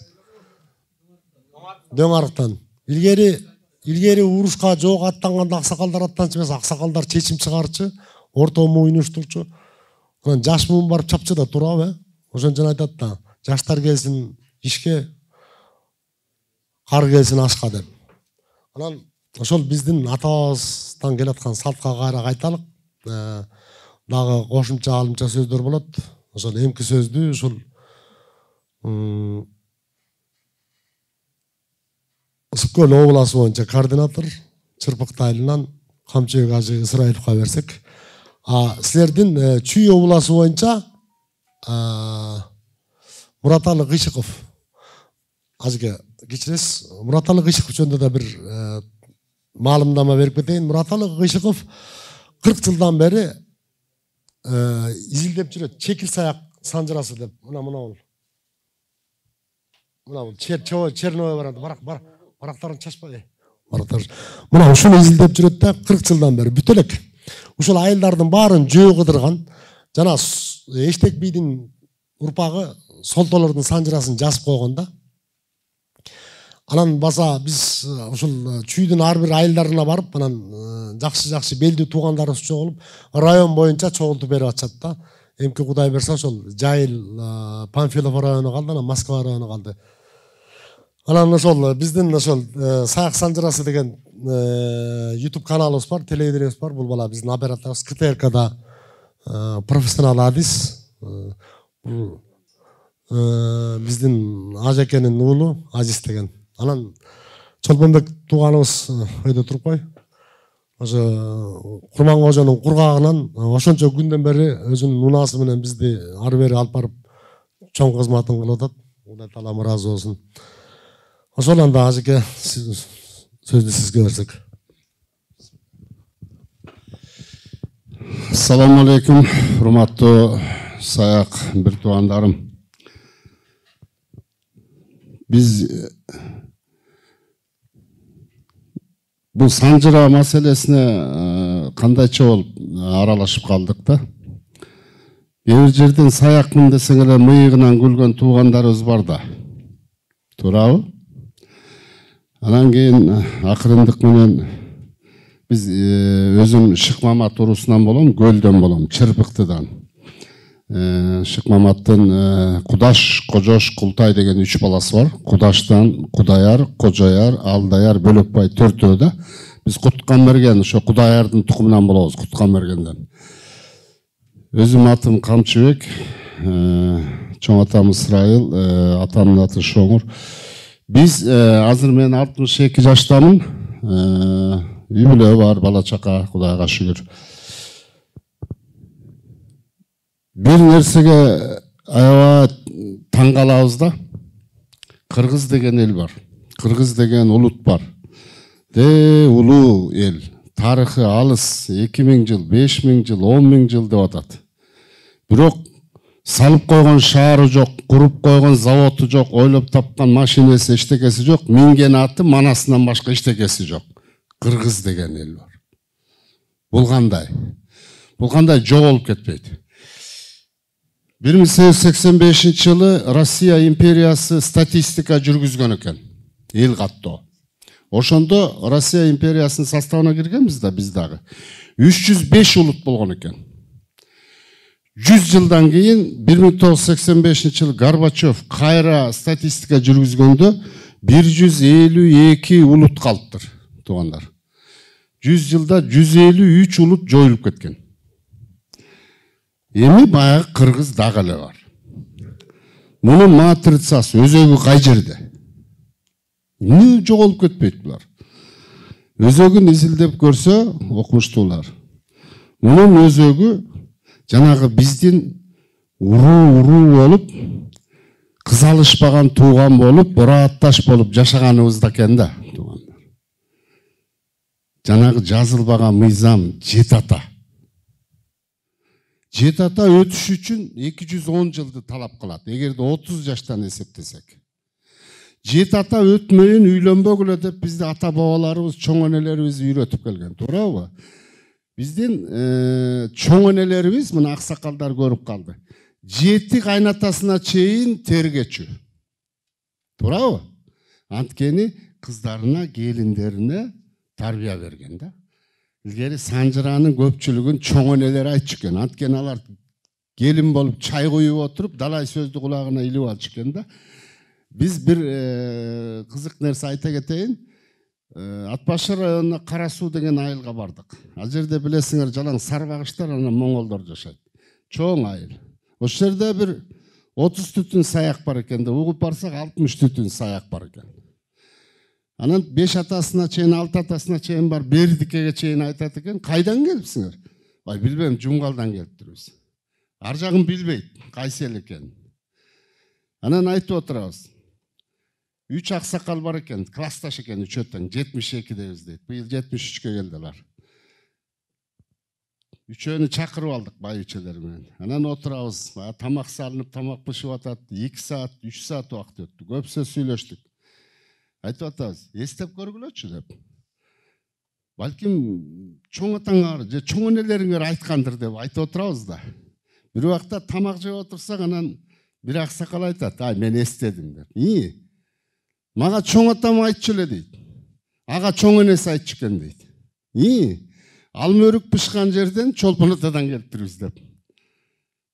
Дөң арыктан. Илгери урушка жок аттанганда аксакалдар аттанчу эмес, аксакалдар чечим чыгарчы, ортому уюштурчу. Анан жаш муун барып чапчы да, туурабы? Ошон үчүн айтат да, жаштар келсин ишке, кар келсин ашка деп. Анан ошол биздин атабыздан келаткан салтка кайра кайталык. Дагы кошумча алымча сөздөр болот. Ошол эмки сөздү ушул Ысык көл обласы боюнча координатор Чырпыкты айылынан Камчыбек ажы Ысырайыловго берсек. Силердин Чүй обласы боюнча Мураталы Кыйшыков ажыга кечиресиз. Мураталы Кыйшыков жөнүндө да бир маалымдама берип кетейин. Мураталы Кыйшыков 40 жылдан бери изилдеп жүрөт. Чекил саяк санжарасы деп. Мына бул. Мына бул черновой барат. Барактарын чачпай. Мына ушуну изилдеп жүрөт да 40 жылдан бери бүт элек. Ушул айылдардын баарын жөө кыдырган. Жана Эштек бийдин урпагы Солтолордун санжарасын жазып койгон да. Анан баса биз ушул чүйдүн ар бир айылдарына барып, анан жакшы белдүү туугандарыбыз чогулуп, район боюнча чогултуп берип атышат да. Эмки Кудай берсе ошол Жайыл, Панфилов району калды, анан Москва району калды. Анан ошол биздин ошол Саяк санжарасы деген YouTube каналыбыз бар, телевидениябыз бар. Бул бала биздин операторубуз КТРКда профессионал адис. Биздин ажекенин уулу Азиз деген. Анан Чолпонбек тууганыбыз өйдө турпай. Ошо Курмангожонун кургагынан ошончо күндөн бери өзүнүн унаасы менен бизди ары бери алып барып чоң кызматын кылып атат. Кудай таалам ыраазы болсун. Ошол анда ажеке сөздү сизге берсек. Assalamu alaikum, урматтуу саяк бир туугандарым. Биз бул санжыра маселесине кандайча болуп аралашып калдык да. Бир жерден саякмын десең эле мыйыгынан күлгөн туугандарыбыз бар да. Туурабы? Анан кийин акырындык менен Biz özüm Шыкмамат урусунан болом, Көлдөн болом, Чырбыктыдан. Шыкмаматтын Кудаш, Кожош, Култай деген 3 баласы бар. Кудаштан Кудаяр, Кожаяр, Алдаяр, Бөлөкбай 4-өө да. Biz Кутканберген, ошо Кудаярдын тукумунан болобуз, Кутканбергенден. Өзүм атым Камчыбек, чоң атам Ысрайыл, атамдын аты Шоңур. Биз азыр мен 62 жаштамын. Үй бүлө бар, бала чака, Кудайга шүгүр. Bir нерсеге аябай таң калабыз да. Кыргыз деген эл бар. Кыргыз деген улут бар. Улуу эл. Тарыхы алыс, 2000 жыл, 5000 жыл, 10.000 жыл деп атат. Бирок салып койгон шаары жок, куруп койгон заводу жок, ойлоп тапкан машинеси, эчтекеси жок, минген аты манасынан башка эчтекеси жок. Кыргыз деген эл бар. Бул кандай? Бул кандай жоголуп кетпейт? 1885 жылы Россия империясы статистика жүргүзгөн экен. Эл каттоо. Ошондо Россия империясынын составына киргенбиз да, биз дагы. 305 улут болгон экен. 100 жылдан кийин 1985 жылы Горбачев кайра статистика жүргүзгөндө 152 улут калыптыр, туугандар. 100 жылда 153 улут жоюлуп кеткен. Эми баягы кыргыз дагы эле бар. Мунун матрицасы өзөгү кай жерде? Эмне жоголуп кетпейт булар? Өзөгүн изилдеп көрсө, окумуштуулар. Мунун өзөгү жанагы биздин уруу болуп, кыз алышпаган тууган болуп, буратташ болуп жашаганыбызда экен да, туугандар. Жанагы жазылбаган мыйзам жети ата. Жети ата өтүш үчүн 210 жылды талап кылат, эгерде 30 жаштан эсептесек. Жети ата өтмөйүн үйлөнбөгүлө деп бизди ата бабаларыбыз, чоң энелерибиз үйрөтүп келген, туурабы? Биздин чоң энелерибиз, мына аксакалдар көрүп калды. 7 кайнатасына чейин тергечү. Туурабы? Анткени кыздарына, келиндерине тарбия берген да. Илгери Санжыранын көпчүлүгүн чоң энелер айтчу экен. Анткени алар келин болуп чай куюп отуруп, далай сөздү кулагына илип алчу экен да. Биз бир кызык нерсе айта кетейин. Атбашыр районуна Кара Суу деген айылга бардык. Ал жерде билесиңер, жалаң сарбагыштар, анан моңголдор жашайт. Чоң айыл. Ошол жерде бир 30 түтүн саяк бар экен да, угуп барсак 60 түтүн саяк бар экен. Анан 5 атасына чейин, 6 атасына чейин бар, Бердикеге чейин айтат экен. Кайдан келипсиңер? Ай, билбейм, Жумгалдан келиптирбиз. Ар жагын билбейт, кайсы эл экенин. Анан айтып отурабыз. 3 аксакал бар экен, классташ экен, үчөөтөн 72-дебиз дейт. Быйыл 73-кө келдилар. Үчөөнү чакырып алдык байычелер менен. Анан отурабыз, тамак салынып, тамак бышып атат. 2 саат, 3 саат убакыт өттү. Көпсө сүйлөштүк. Айтып атабыз, эстеп көргүлөчү деп. Балким чоң атаңар же чоң энелериңер айткандыр деп айтып отурабыз да. Бир убакта тамак жеп отурсак, анан бир аксакал айтат, ай, мен эстедим деп. Мага чоң атам айтчу эле дейт. Ага чоң энеси айтчу экен дейт. Алмөрүк пышкан жерден Чолпон атадан келиптирбиз деп.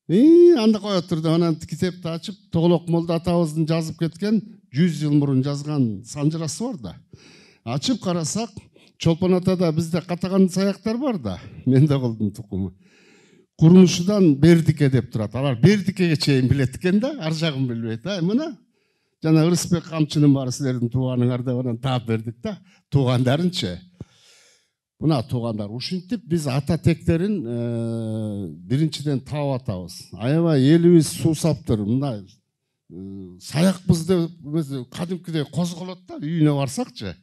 Анда кое турду, анан китепти ачып, Тоголок молда атабыздын жазып кеткен 100 жыл мурун жазган санжырасы бар да. Ачып карасак, Чолпон атада бизде катаган саяктар бар да, Мендоголдун тукуму. Курмушудан Бердике деп турат. Алар Бердикеге чейин билет экен да, ар жагын билбейт. Мына жана Ырысбек камчынын баары силердин тууганыңар деп анан таап бердик да, туугандарынчы. Мына туугандар, ушинтип биз ата тектерин биринчиден таап атабыз. Аябай элибиз суусаптыр. Мына саякпыз деп кадимкидей козголот да, үйүнө барсакчы.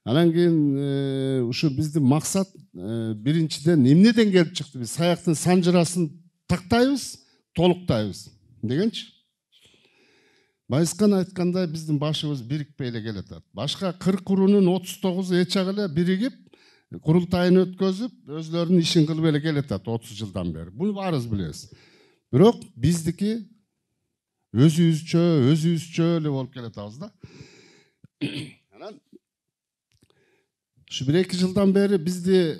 Анан кийин ушу биздин максат биринчиден эмнеден келип чыкты? Биз саяктын санжырасын тактайбыз, толуктайбыз дегенчи. Байыскан айткандай, биздин башыбыз бирикпей эле келатат. Башка 40 курунун 39 эчак эле биригип, курултайын өткөзүп, өзлөрүнүн ишин кылып эле келатат 30 жылдан бери. Буну баарыбыз билебиз. Бирок биздики өзүбүзчө эле болуп келатабыз да. Анан Ушу 1-2 жылдан бери бизди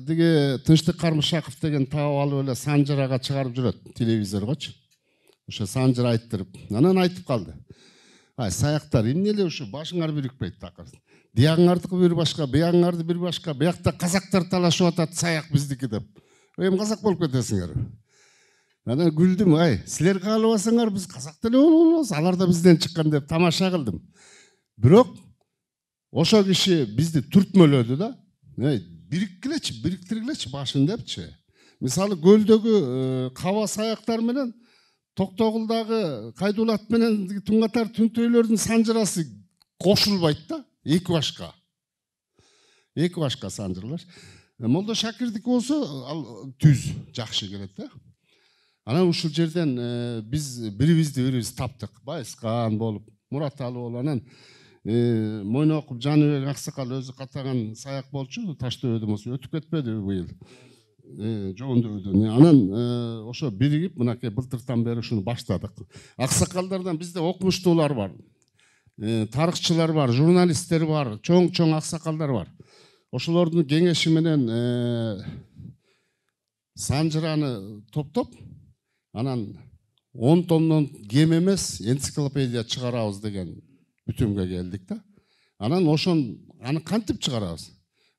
деге Тынчтык Кармышаков деген таап алып эле Санжырага чыгарып жүрөт телевизоргочу. Ошо Санжыр айттырып, анан айтып калды. Ай, саяктар, эмне эле ушу башыңар бирикпейт такыр. Диягыңардыкы бир башка, биягыңарды бир башка, биякта казактар талашып атат, саяк биздики деп. Эми казак болуп кетесиңер. Анан күлдүм, ай, силер каалабасаңар биз казак деле болобуз, алар да бизден чыккан деп тамаша кылдым. Бирок ошо киши бизди түртмөлөдү да. Бириктиргилечи башын депчи. Мисалы көлдөгү каба саяктар менен Токтогулдагы Кайдуулат менен Туңатар Түнтөйлөрдүн санжырасы кошулбайт да, эки башка. Эки башка санжырлар. Молдо Шакирдики болсо ал түз, жакшы келет да. Анан ушул жерден биз бирибиз таптык. Байыскан болуп, Мураталы болуп, анан Мойнокуп Жаныбек Аксакал өзү катаган саяк болчу, Таштөбөдө болсо өтүп кетпеди быйыл. Жоондөбөдөн. Анан ошо биригип мынакей былтыртан бери ушуну баштадык. Аксакалдардан бизде окумуштуулар бар. Тарыхчылар бар, журналисттер бар, чоң аксакалдар бар. Ошолордун кеңеши менен Санжыраны топтоп, анан 10 томдон кем эмес энциклопедия чыгарабыз деген бүтүмгө келдик да. Анан аны кантип чыгарабыз?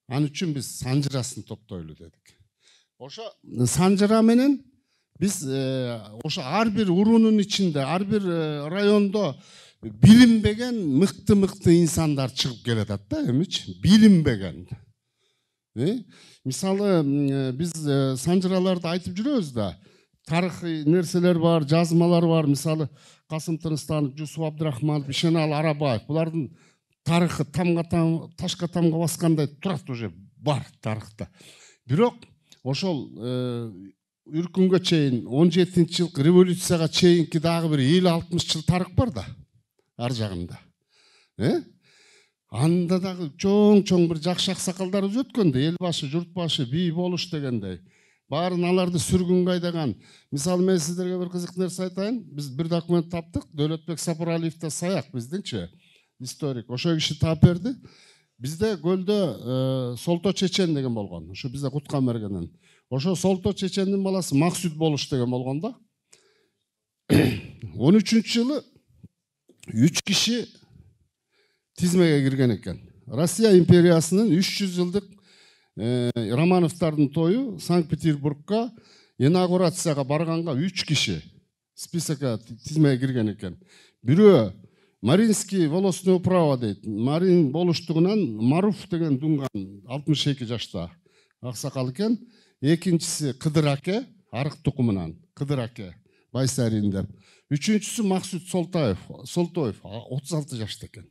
Аны үчүн биз Санжырасын топтойлу дедик. Ошо Санжыра менен биз ошо ар бир уруунун ичинде, ар бир райондо билинбеген мыкты инсандар чыгып келатат да, эмичи? Билинбеген. Мисалы биз Санжыраларды айтып жүрөбүз да. Тарыхый нерселер бар, жазмалар бар. Мисалы Касым Тыныстанов, Жусуп Абдрахманов, Ишеналы Арабаев. Булардын тарыхы ташка тамга баскандай турат, уже бар тарыхта. Бирок ошол үркүнгө чейин 17-жылкы революцияга чейинки дагы бир 50-60 жыл тарых бар да, ар жагында. Анда дагы чоң бир жакшы аксакалдарыбыз өткөн да, эл башы, журт башы, бий болуш дегендей. Баарын аларды сүргүнгө айдаган. Мисалы мен сиздерге бир кызык нерсе айтайын. Биз бир документ таптык. Дөөлөтбек Сапаралиевде саяк биздинчи историк. Ошо киши таап берди. Bizde gölde Solto Çeçen degen bolgon. Şu bizde Kutkan Mergen'den. Oşo Solto Çeçen'in balası Maksut Boluş degen bolgonda. 13. yılı 3 kişi tizmeye girgen eken. Rusya imperiyasının 300 yıllık Romanovtardın toyu Sankt Peterburg'a inaugurasiyaga barganga 3 kişi списокка tizmeye girgen eken. Biri Marinski волосное управа deydi. Marin болуштугунан Maruf деген дунган 62 жашта аксакал экен. Экинчиси Кыдыр аке, арык тукумунан Кыдыр аке, Байсарин деп. Үчүнчүсү Максут Солтоев 36 жашта экен.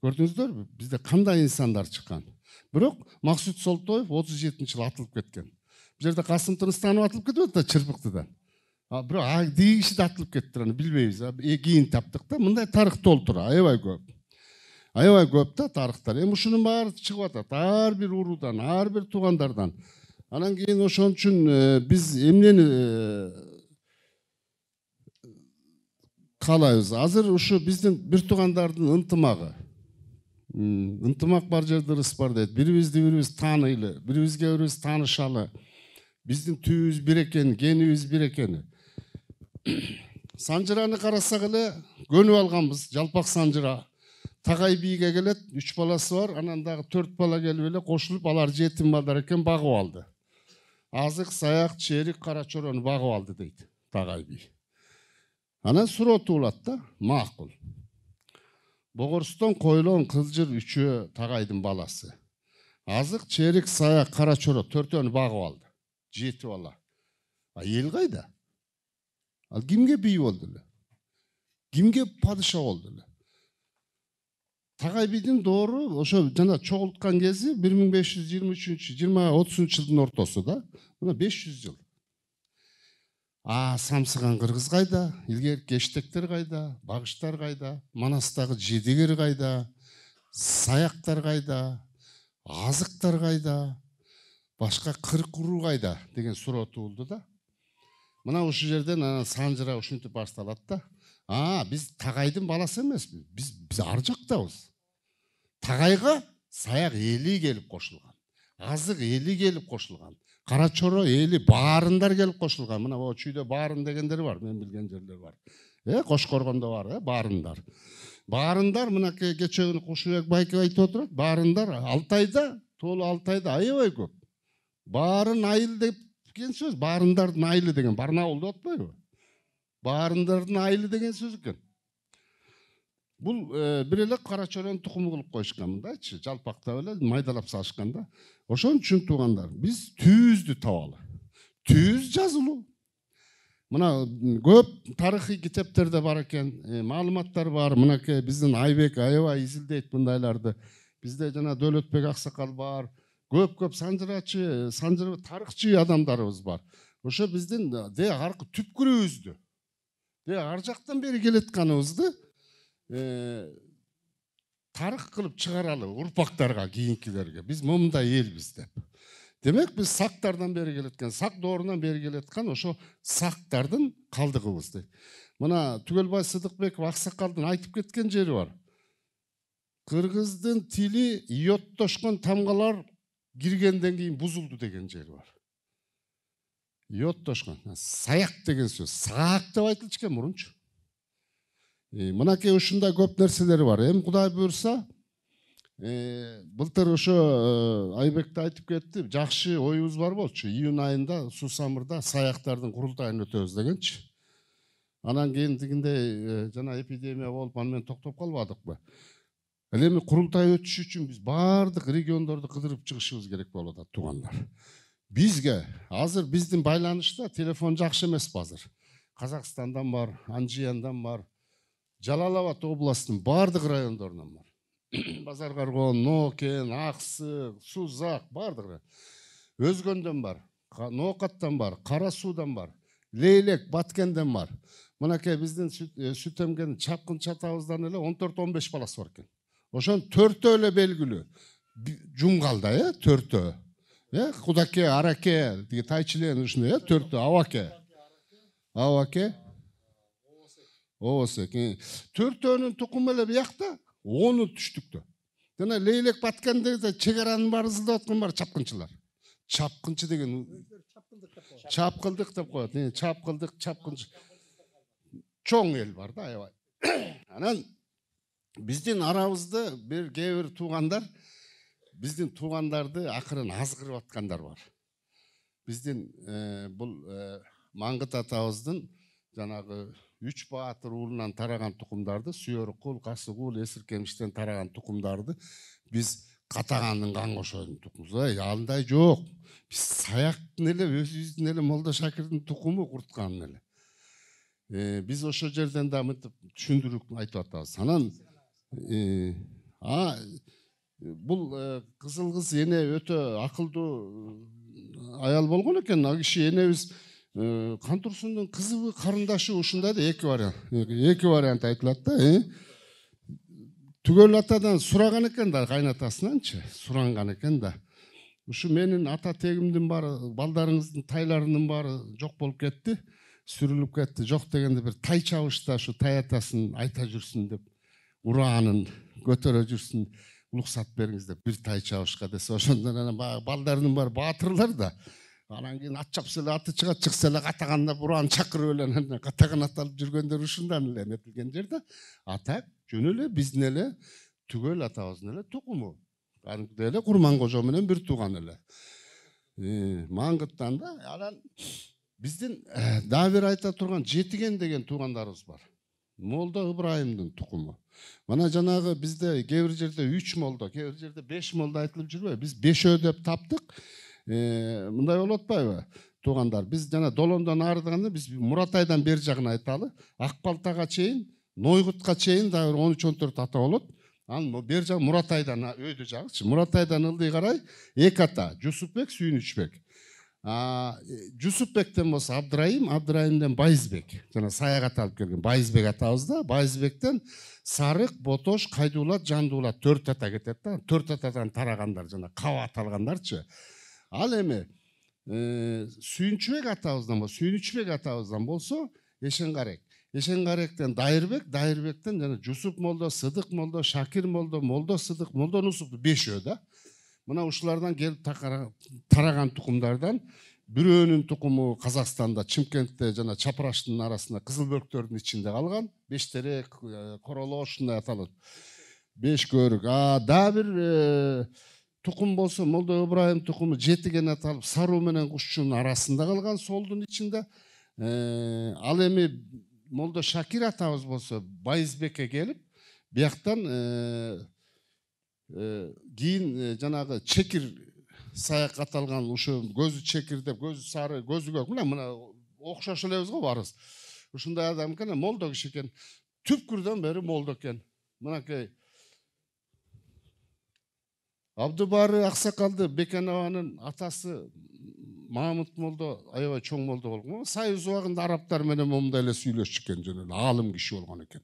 Көрдүңүздөрбү? Бизде кандай инсандар чыккан. Бирок Максут Солтоев 37-жылы атылып кеткен. Бул жерде Касым Тыныстанов атылып кетип атат Чырпыктыдан. Бирок дии киши да атылып кетти, аны билбейбиз. Кийин таптык да, мындай тарых толтура, аябай көп. Аябай көп да тарыхтар. Эми ушунун баары чыгып атат. Ар бир уруудан, ар бир туугандардан. Анан кийин ошон үчүн биз эмнени каалайбыз? Азыр ушу биздин бир туугандардын ынтымагы. Ынтымак бар жерде ырыс бар дейт. Бирибизди бирибиз тааныйлы, бирибизге бирибиз таанышалы. Биздин түйүбүз бир экен, генибиз бир экен. Санжыраны карасак эле көнүп алганбыз. Жалпак Санжыра. Тагай бийге келет, 3 баласы бар, анан дагы 4 бала келип эле кошулуп, алар жетим балдар экен, багып алды. Азык, саяк, черик, кара чорону багып алды дейт Тагай бий. Анан суроту болот да, макул. Богорстон, Койлон, Кылжыр үчөө Тагайдын баласы. Азык, черик, саяк, кара чоро 4-өнү багып алды. 7 бала. Эл кайда? Ал кимге бий болду эле? Кимге падыша болду эле? Тагай бийдин доору ошо жана чогулткан кези 1523-20-30 жылдын ортосу да. Мына 500 жыл. Самсыган кыргыз кайда? Илгерки эштектер кайда? Багыштар кайда? Манастагы жедигер кайда? Саяктар кайда? Азыктар кайда? Башка 40 уруу кайда деген суроо туулду да. Мына ушул жерден анан Санжыра ушинтип башталат да. Биз Тагайдын баласы эмеспиз. Биз ар жактабыз. Тагайга саяк эли келип кошулган, азык эли келип кошулган, кара чоро эли, баарындар келип кошулган. Мына могу чүйдө баарын дегендер бар, мен билген жерлер бар. Кошкоргондо бар, баарындар. Баарындар мынакей кече күнү Кушубек байке айтып отурат, баарындар Алтайда, тоолу Алтайда аябай көп. Баарын айыл деген сөз, баарындардын айылы деген Барнаулда отпойбу? Баарындардын айылы деген сөз экен. Бул бир эле кара чоронун тукуму кылып коюшкан мындайчы, жалпактап эле майдалап салышканда. Ошон үчүн туугандар, биз түйүздү табалы. Түйүз жазылуу. Мына көп тарыхый китептерде бар экен, маалыматтар бар. Мынакей биздин Айбек аябай изилдейт мындайларды. Бизде жана Дөөлөтбек Аксакал бар. Көп санжырачы, тарыхчы адамдарыбыз бар. Ошо биздин аркы түпкүрүбүздү, ар жактан бери келетканыбызды тарых кылып чыгаралы урпактарга, кийинкилерге. Биз момундай элбиз деп. Демек биз сактардан бери келеткен, сак доорунан бери келеткан ошо сактардын калдыгыбыз дейт. Мына Түгөлбай Сыдыкбеков Аксакалдын айтып кеткен жери бар. Кыргыздын тили йоттошкон тамгалар киргенден кийин бузулду деген жери бар. Йоттошкон, саяк деген сөз, саак деп айтылчу экен мурунчу. Мынакей ушундай көп нерселери бар. Эми Кудай буйрса, былтыр ошо Айбекти айтып кетти, жакшы оюбуз бар болчу. Июнь айында Сусамырда саяктардын курултайын өтөбүз дегенчи. Анан кийин тигиндей жана эпидемия болуп, аны менен токтоп калбадыкпы? Эми курултай өтүш үчүн биз баардык региондорду кыдырып чыгышыбыз керек болуп атат туугандар. Бизге азыр биздин байланышта телефон жакшы эмес азыр. Казакстандан бар, Анжияндан бар, Жалал Абад областынын баардык райондорунан бар. Базар Каргон, Нокен, Аксы, Сузак баардыгы. Өзгөндөн бар, Ноокаттан бар, Кара Суудан бар, Лейлек, Баткенден бар. Мынакей биздин сүт эмген чапкын чатабыздан эле 14-15 баласы бар экен. Ошон 4 эле белгилүү. Жумгалда, 4. Кудаке, Араке, тиги тайчылен ушундай, 4, Аваке. Оосек. 4-өнүн тукуму эле биякта, 10-у түштүктө. Жана Лейлек Баткенде чегаранын баары ызылдап аткан бар чапкынчылар. Чапкынчы деген чапкылдык деп коет. Чапкынчы. Чоң эл бар да, аябай. Анан биздин арабызды кээ бир туугандар, биздин туугандарды акырын азгырып аткандар бар. Биздин бул Маңгыт атабыздын жанагы 3 баатыр уулунан тараган тукумдарды, Сүйөркул, Касыгул, Эсиркемиштен тараган тукумдарды биз катаганын кан кошойдун тукумубуз. Андай жок. Биз саяктын эле өзүбүздүн эле Молдо Шакирдин тукуму курткан эле. Биз ошол жерден да мынтип түшүндүрүп айтып атабыз. Анан бул кызыл кыз эне өтө акылдуу аял болгон экен. А киши энебиз Кантурсундун кызыбы, карындашы ушундай да эки вариант айтылат да. Түгөл атадан сураган экен да, кайнатасынанчы суранган экен да. Ушу менин ата тегимдин баары, балдарыңыздын тайларынын баары жок болуп кетти, сүрүлүп кетти. Жок дегенде бир тай чабышта ушу тай атасын айта жүрсүн деп, ураанын көтөрө жүрсүн, уруксат бериңиз деп бир тай чабышка десе, ошондон балдарынын баары баатырлар да. Анан кийин ат чапса эле аты чыгат, чыкса эле катаганда бураан чакырып эле катаган ат алып жүргөндөр ушундан эле нетилген жерде. Атак жөн эле биздин эле Түгөл атабыздын эле тукуму. Кадимкидей эле Курмангожо менен бир тууган эле. Маңгыттан да анан биздин дагы бир айта турган Жетиген деген туугандарыбыз бар. Молдо Ыбрайымдын тукуму. Мана жанагы бизде кээ бир жерде 3 молдо, кээ бир жерде 5 молдо айтылып жүрбөйбү? Биз 5 деп таптык. Мындай болуп атпайбы туугандар? Биз жана Долондон ардыганда биз Муратайдан бери жагын айталы. Акбалтага чейин, Нойгутка чейин да 13-14 ата болот. Анан бери жагы Муратайдан өйдө жагычы. Муратайдан ылдый карай 2 ата, Жусупбек, Сүйүнүчбек. Жусупбектен болсо Абдырайым, Абдырайымден Байызбек. Жана саягат алып келген Байызбек атабыз да. Байызбектен Сарык, Ботош, Кайдуулат, Жандуулат 4 ата кетет да. 4 атадан тарагандар жана каба аталгандарчы. Ал эми Сүйүнчбек атабыздан болсо Эшенгарек. Эшенгаректен Дайырбектен жана Жусуп молдо, Сыдык молдо, Шакир молдо, Молдо Сыдык, Молдо Нусупту 5өө да. Мына ушулардан келип тараган тукумдардан бирөөнүн тукуму Казакстанда, Чымкентте жана Чапраштын арасында кызыл бөрктөрдүн ичинде калган. Бештерек, Короло ушундай аталат. Беш көрүк. Да бир тукум болсо Молдо Ыбрайым тукуму Жетиген аталып, Саруу менен Кушчунун арасында калган солдун ичинде. Ал эми Молдо Шакир атабыз болсо Байызбекке келип, бияктан кийин жанагы Чекир саяк аталган ушу көзү чекир деп, көзү сары, көзү көк, мына окшош элебиз го барыбыз. Ушундай адам экен, молдо киши экен. Түпкүрдөн бери молдо экен. Мынакей Абдубары Аксакалды Бекенованын атасы Мамыт молдо аябай чоң молдо болгон. Союз убагында арабтар менен момундай эле сүйлөшчү экен, жөн эле аалым киши болгон экен.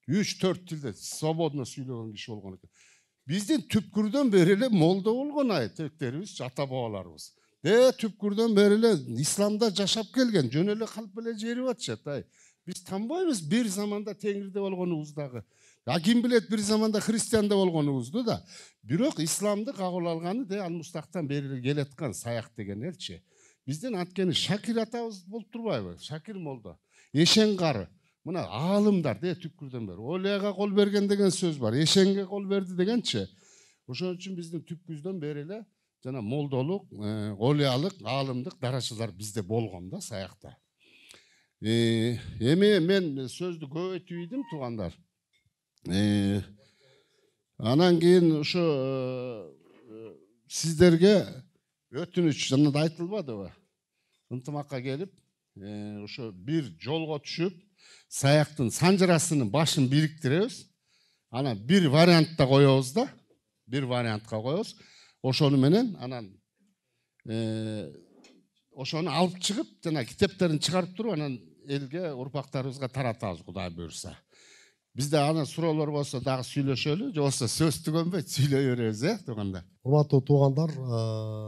3-4 тилде свободно сүйлөгөн киши болгон экен. Биздин түпкүрдөн бери эле молдо болгон тектерибиз, ата бабаларыбыз. Түпкүрдөн бери эле исламда жашап келген, жөн эле калып эле жерип атышат. Биз танбайбыз бир заманда теңирде болгонубуз дагы. Ким билет бир заманда христианда болгонубузду да. Бирок исламды кабыл алганы ал мустактан бери келаткан саяк деген элчи. Биздин анткени Шакир атабыз болуп турбайбы? Шакир молдо. Эшенгары. Мына аалымдар түпкүрдөн бери. Олияга кол берген деген сөз бар. Эшенге кол берди дегенчи. Ошон үчүн биздин түпкүздөн бери эле жана молдолук, олиялык, аалымдык дарачылар бизде болгон да саякта. Эми мен сөздү көбөйтүп ийдим туугандар. Анан кийин ушу сиздерге өтүнүч жана да айтылбадыбы? Ынтымакка келип, ушу бир жолго түшүп, саяктын санжырасынын башын бириктиребиз. Анан бир вариантта коебуз да, бир вариантка коебуз. Ошону менен анан ошону алып чыгып, жана китептерин чыгарып туруп, анан элге, урпактарыбызга таратабыз, Кудай буйрса. Бизде анан суроолор болсо дагы сүйлөшөлү, же болсо сөз түгөнбөйт, сүйлөй беребиз, туугандар. Урматтуу туугандар,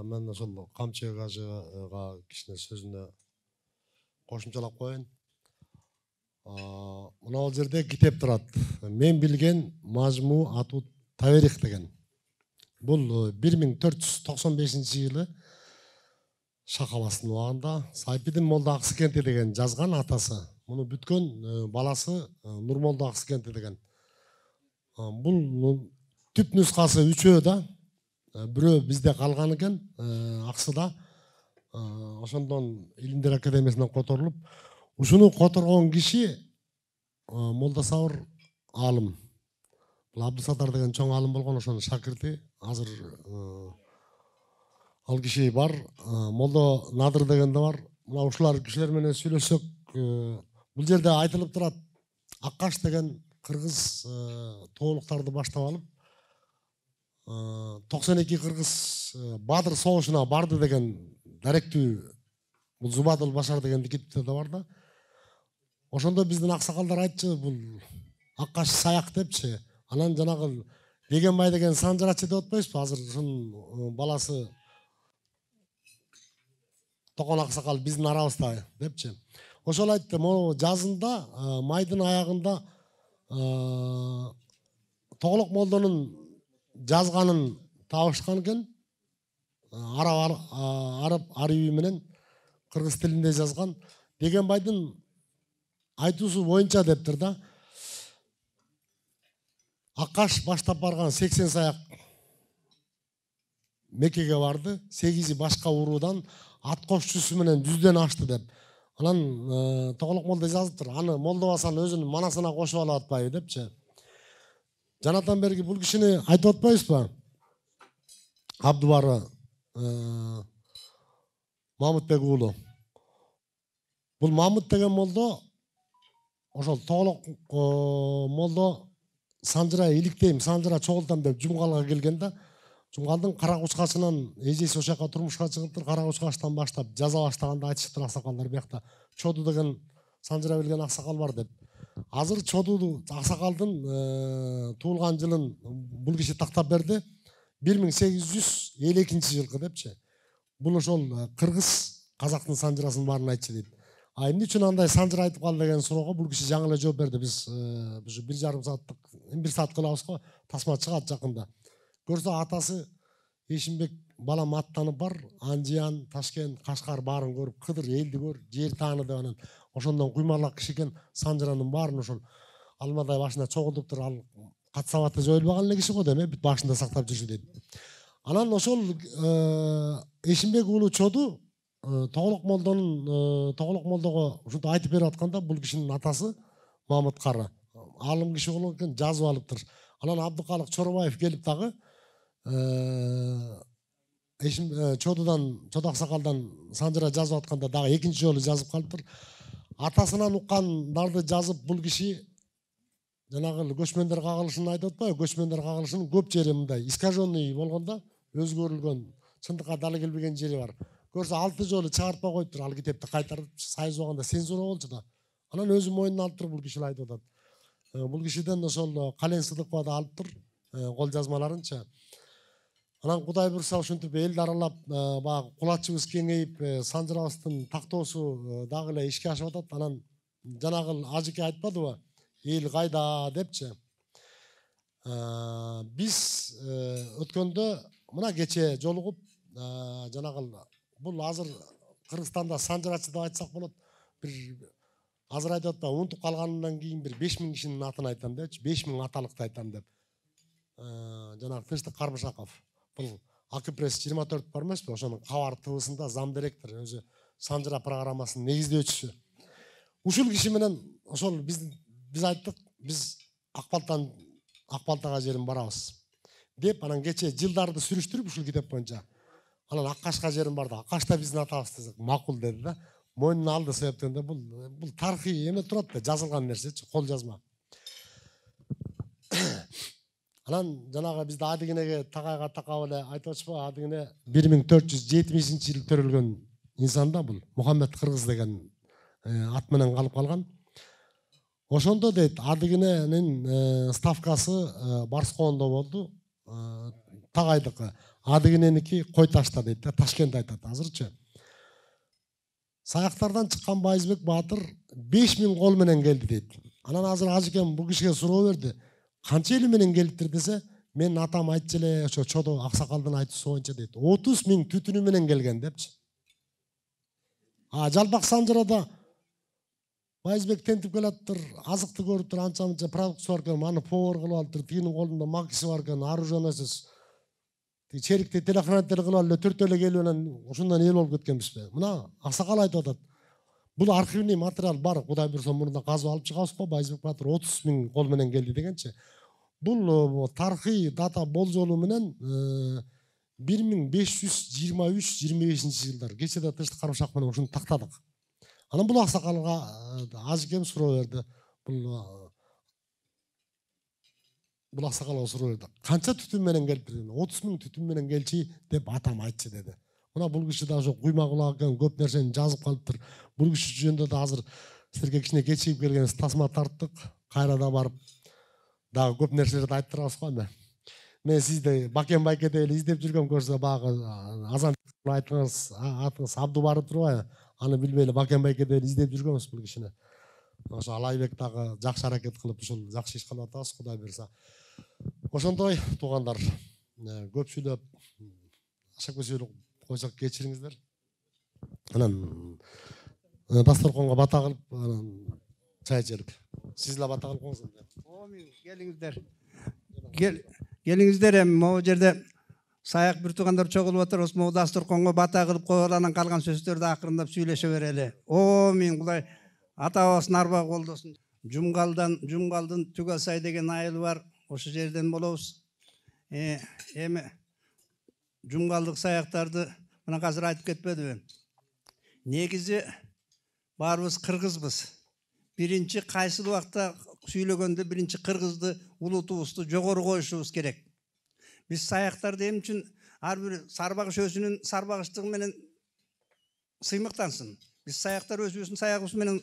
мен ошол Камчы кажыга кичине сөзүнө кошумчалап коеюн. Мына жерде китеп турат. Мен билген мажму ату Таварих деген. Бул 1495-жылы Шакаластын убагында Сайпидин Молдо Аксыкенти деген жазган атасы. Муну бүткөн баласы Нурмолдо Аксыкенти деген. Бул түп нускасы 3 да. Бирөө бизде калган экен, Аксыда. Ошондон Илимдер академиясынан которулуп, ушуну которгон киши Молдо Сабыр аалым. Бул Абдысатар деген чоң аалым болгон, ошонун шакирти. Азыр ал киши бар. Молдо Надыр деген да бар. Мына ушулар кишилер менен сүйлөшсөк, бул жерде айтылып турат. Аккаш деген кыргыз тоолуктарды баштап алып, 92 кыргыз Бадыр согушуна барды деген даректүү бул Зубадыл Башар деген китепте да бар да. Ошондо биздин аксакалдар айтчу, бул Аккаш саяк депчи. Анан жанагы Дегенбай деген санжырачы деп атпайсызбы? Азыр ушунун баласы Токон Аксакал биздин арабызда депчи. Ошол айтты, могу жазында майдын аягында Тоголок молдонун жазганын табышкан экен. Араб ариби менен кыргыз тилинде жазган. Дегенбайдын айтуусу боюнча дептир да. Аккаш баштап барган 80 саяк Меккеге барды. 8-и башка уруудан ат кошчусу менен 100дөн ашты деп. Анан Тоголок молдо жазыптыр. Аны молдобасан өзүнүн манасына кошуп алып атпайбы депчи. Жанатан берги бул кишини айтып атпайбызбы? Абдубары Мамытбек уулу. Бул Мамыт деген молдо ошол Тоголок молдо санжыра иликтейм, санжыра чогултам деп Жумгалга келген да. Жумгалдын Каракучкачынан эжеси ошо жака турмушка чыгыптыр. Каракучкачтан баштап жаза баштаганда айтышыптыр аксакалдар биякта. Чоду деген санжыра билген аксакал бар деп. Азыр Чоду аксакалдын туулган жылын бул киши тактап берди. 1852 жылкы депчи. Бул ошол кыргыз казактын санжырасын баарын айтчу дейт. Эмне үчүн андай санжыр айтып калды деген суроого бул киши жаңы эле жооп берди. Биз ушу 1,5 сааттык 1 саат кылабыз го, тасма чыгат жакында. Көрсө атасы Эшимбек балам аттанып бар, Анжиян, Ташкент, Кашкар баарын көрүп, Кыдыр элди көр, жер тааны деп анан ошондон куймалак киши экен, санжыранын баарын ошол алмадай башына чогултуптур. Ал кат сабатта жоюлбаган эле киши го деме, бүт башында сактап жүрчү дейт. Анан ошол Эшимбек уулу Чоду Тоголок молдого ушинтип айтып берип атканда бул кишинин атасы Мамыт Кары алым киши болгон экен, жазып алыптыр. Анан Абдыкалык Чоробаев келип дагы Чодудан, Чоду Аксакалдан санжыра жазып атканда дагы экинчи жолу жазып калыптыр. Атасынан уккандарды жазып бул киши жанагы көчмөндөр кагылышын айтып атпайбы? Көчмөндөр кагылышынын көп жери мындай искаженный болгондо өзгөрүлгөн, чындыкка далы келбеген жери бар. Көрсө 6 жолу чыгартпай коюптур, ал китепти кайтарып, сайыз болгондо цензура болчу да. Анан өзү мойнуна алып туруп бул киши айтып атат. Бул кишиден ошол Кален Сыдыкова да алып тур, кол жазмаларынча. Анан Кудай буйрса ушинтип элди аралап, баягы кулачыбыз кеңейип, санжырабыздын тактоосу дагы эле ишке ашып атат. Анан жанагы Ажыке айтпадыбы? Эл кайда депчи. Биз өткөндө мына кече жолугуп, жанагы бул азыр Кыргызстанда санжырачы деп айтсак болот. Бир азыр айтып атпайбы, унутуп калганымдан кийин бир 5000 кишинин атын айтам депчи, 5000 аталыкты айтам деп. Жанагы Тынчтык Карбышаков. Бул Акипресс 24 бар эмеспи? Ошонун Кабар ТВсында зам директор, өзү санжыра программасынын негиздөөчүсү. Ушул киши менен ошол биз айттык, биз Акбалтага жерин барабыз деп, анан кече жылдарды сүрүштүрүп ушул китеп боюнча. Анан Аккашка жерин барды. Аккашта биздин атабыз десек, макул деди да. Мойнуна алды себептен да бул тарыхый эме турат да, жазылган нерсечи, кол жазма. Анан жанагы бизде Адыгенеге Тагайга такап эле айтып атышпайбы? Адыгене 1470-жылы төрөлгөн инсан да бул. Мухаммед Кыргыз деген ат менен калып калган. Ошондо дейт, Адыгененин ставкасы Барскондо болду. Тагайдыкы. Адыгененики Кой Ташта дейт да, Ташкент айтат азырчы. Саяктардан чыккан Байызбек Баатыр 5000 кол менен келди дейт. Анан азыр Ажыкем бул кишиге суроо берди. Канча эли менен келиптир десе, мен атам айтчу эле, ошо Чоду Аксакалдын айтуусу боюнча дейт. 30 000 түтүнү менен келген депчи. Жалпак санжырада Байызбек тентип келаттыр, азыкты көрүптүр, анча-мынча продукция бар экен, аны повар кылып алыптыр, тигинин колунда макиси бар экен, оружиеносыз. Черикти телохранитель кылып эле төртөлө келип анан ушундан эл болуп кеткенбизби? Мына Аксакал айтып атат. Бул архивный материал бар. Кудай буйрса мурунда казып алып чыгабыз го. Байызбек Баатыр 30 000 кол менен келди дегенчи. Бул тарыхый дата болжолу менен 1523-25 жылдар. Кече да Тынчтык Карбышак менен ушуну тактадык. Анан бул Аксакалга Ажыкем суроо берди. Бул Аксакалга суроо берди. Канча түтүн менен келиптир? 30 000 түтүн менен келчи деп атам айтчы деди. Мына бул киши да ошо куйма кулак экен, көп нерсени жазып калыптыр. Бул киши жөнүндө да азыр силерге кичине кечигип келгенбиз, тасма тарттык. Кайра да барып дагы көп нерселерди айттырабыз го эми. Мен сизди Бакен Байкеде эле издеп жүргөм, көрсө багы азан айтыңыз, атыңыз Абду барып турбайбы? Аны билбей эле Бакен Байкеде эле издеп жүргөнбүз бул кишини. Ошо Алайбек дагы жакшы аракет кылып ушул жакшы иш кылып атабыз, Кудай буйрса. Ошондой туугандар, көп сүйлөп, ашап сөйлөп койсок кечириңиздер. Анан дасторконго бата кылып, чай ичелик. Сиз эле бата кылып коңуз. Келиңиздер. Келиңиздер, эми могу жерде саяк бир туугандар чогулуп атыр. Осмо дасторконго бата кылып коюп анан калган сөздөрдү акырындап сүйлөшө берели. Мен Кудай атабыздын арбагы колдосун. Жумгалдын Түгөлсай деген айылы бар. Ошол жерден болобуз. Эми жумгалдык саяктарды мына азыр айтып кетпедиби? Негизи баарыбыз кыргызбыз. Биринчи кайсыл убакта сүйлөгөндө биринчи кыргызды, улутубузду жогору коюшубуз керек. Биз саяктарды эмне үчүн ар бир сарбагыш өзүнүн сарбагыштыгы менен сыймыктансын. Биз саяктар өзүбүздүн саягыбыз менен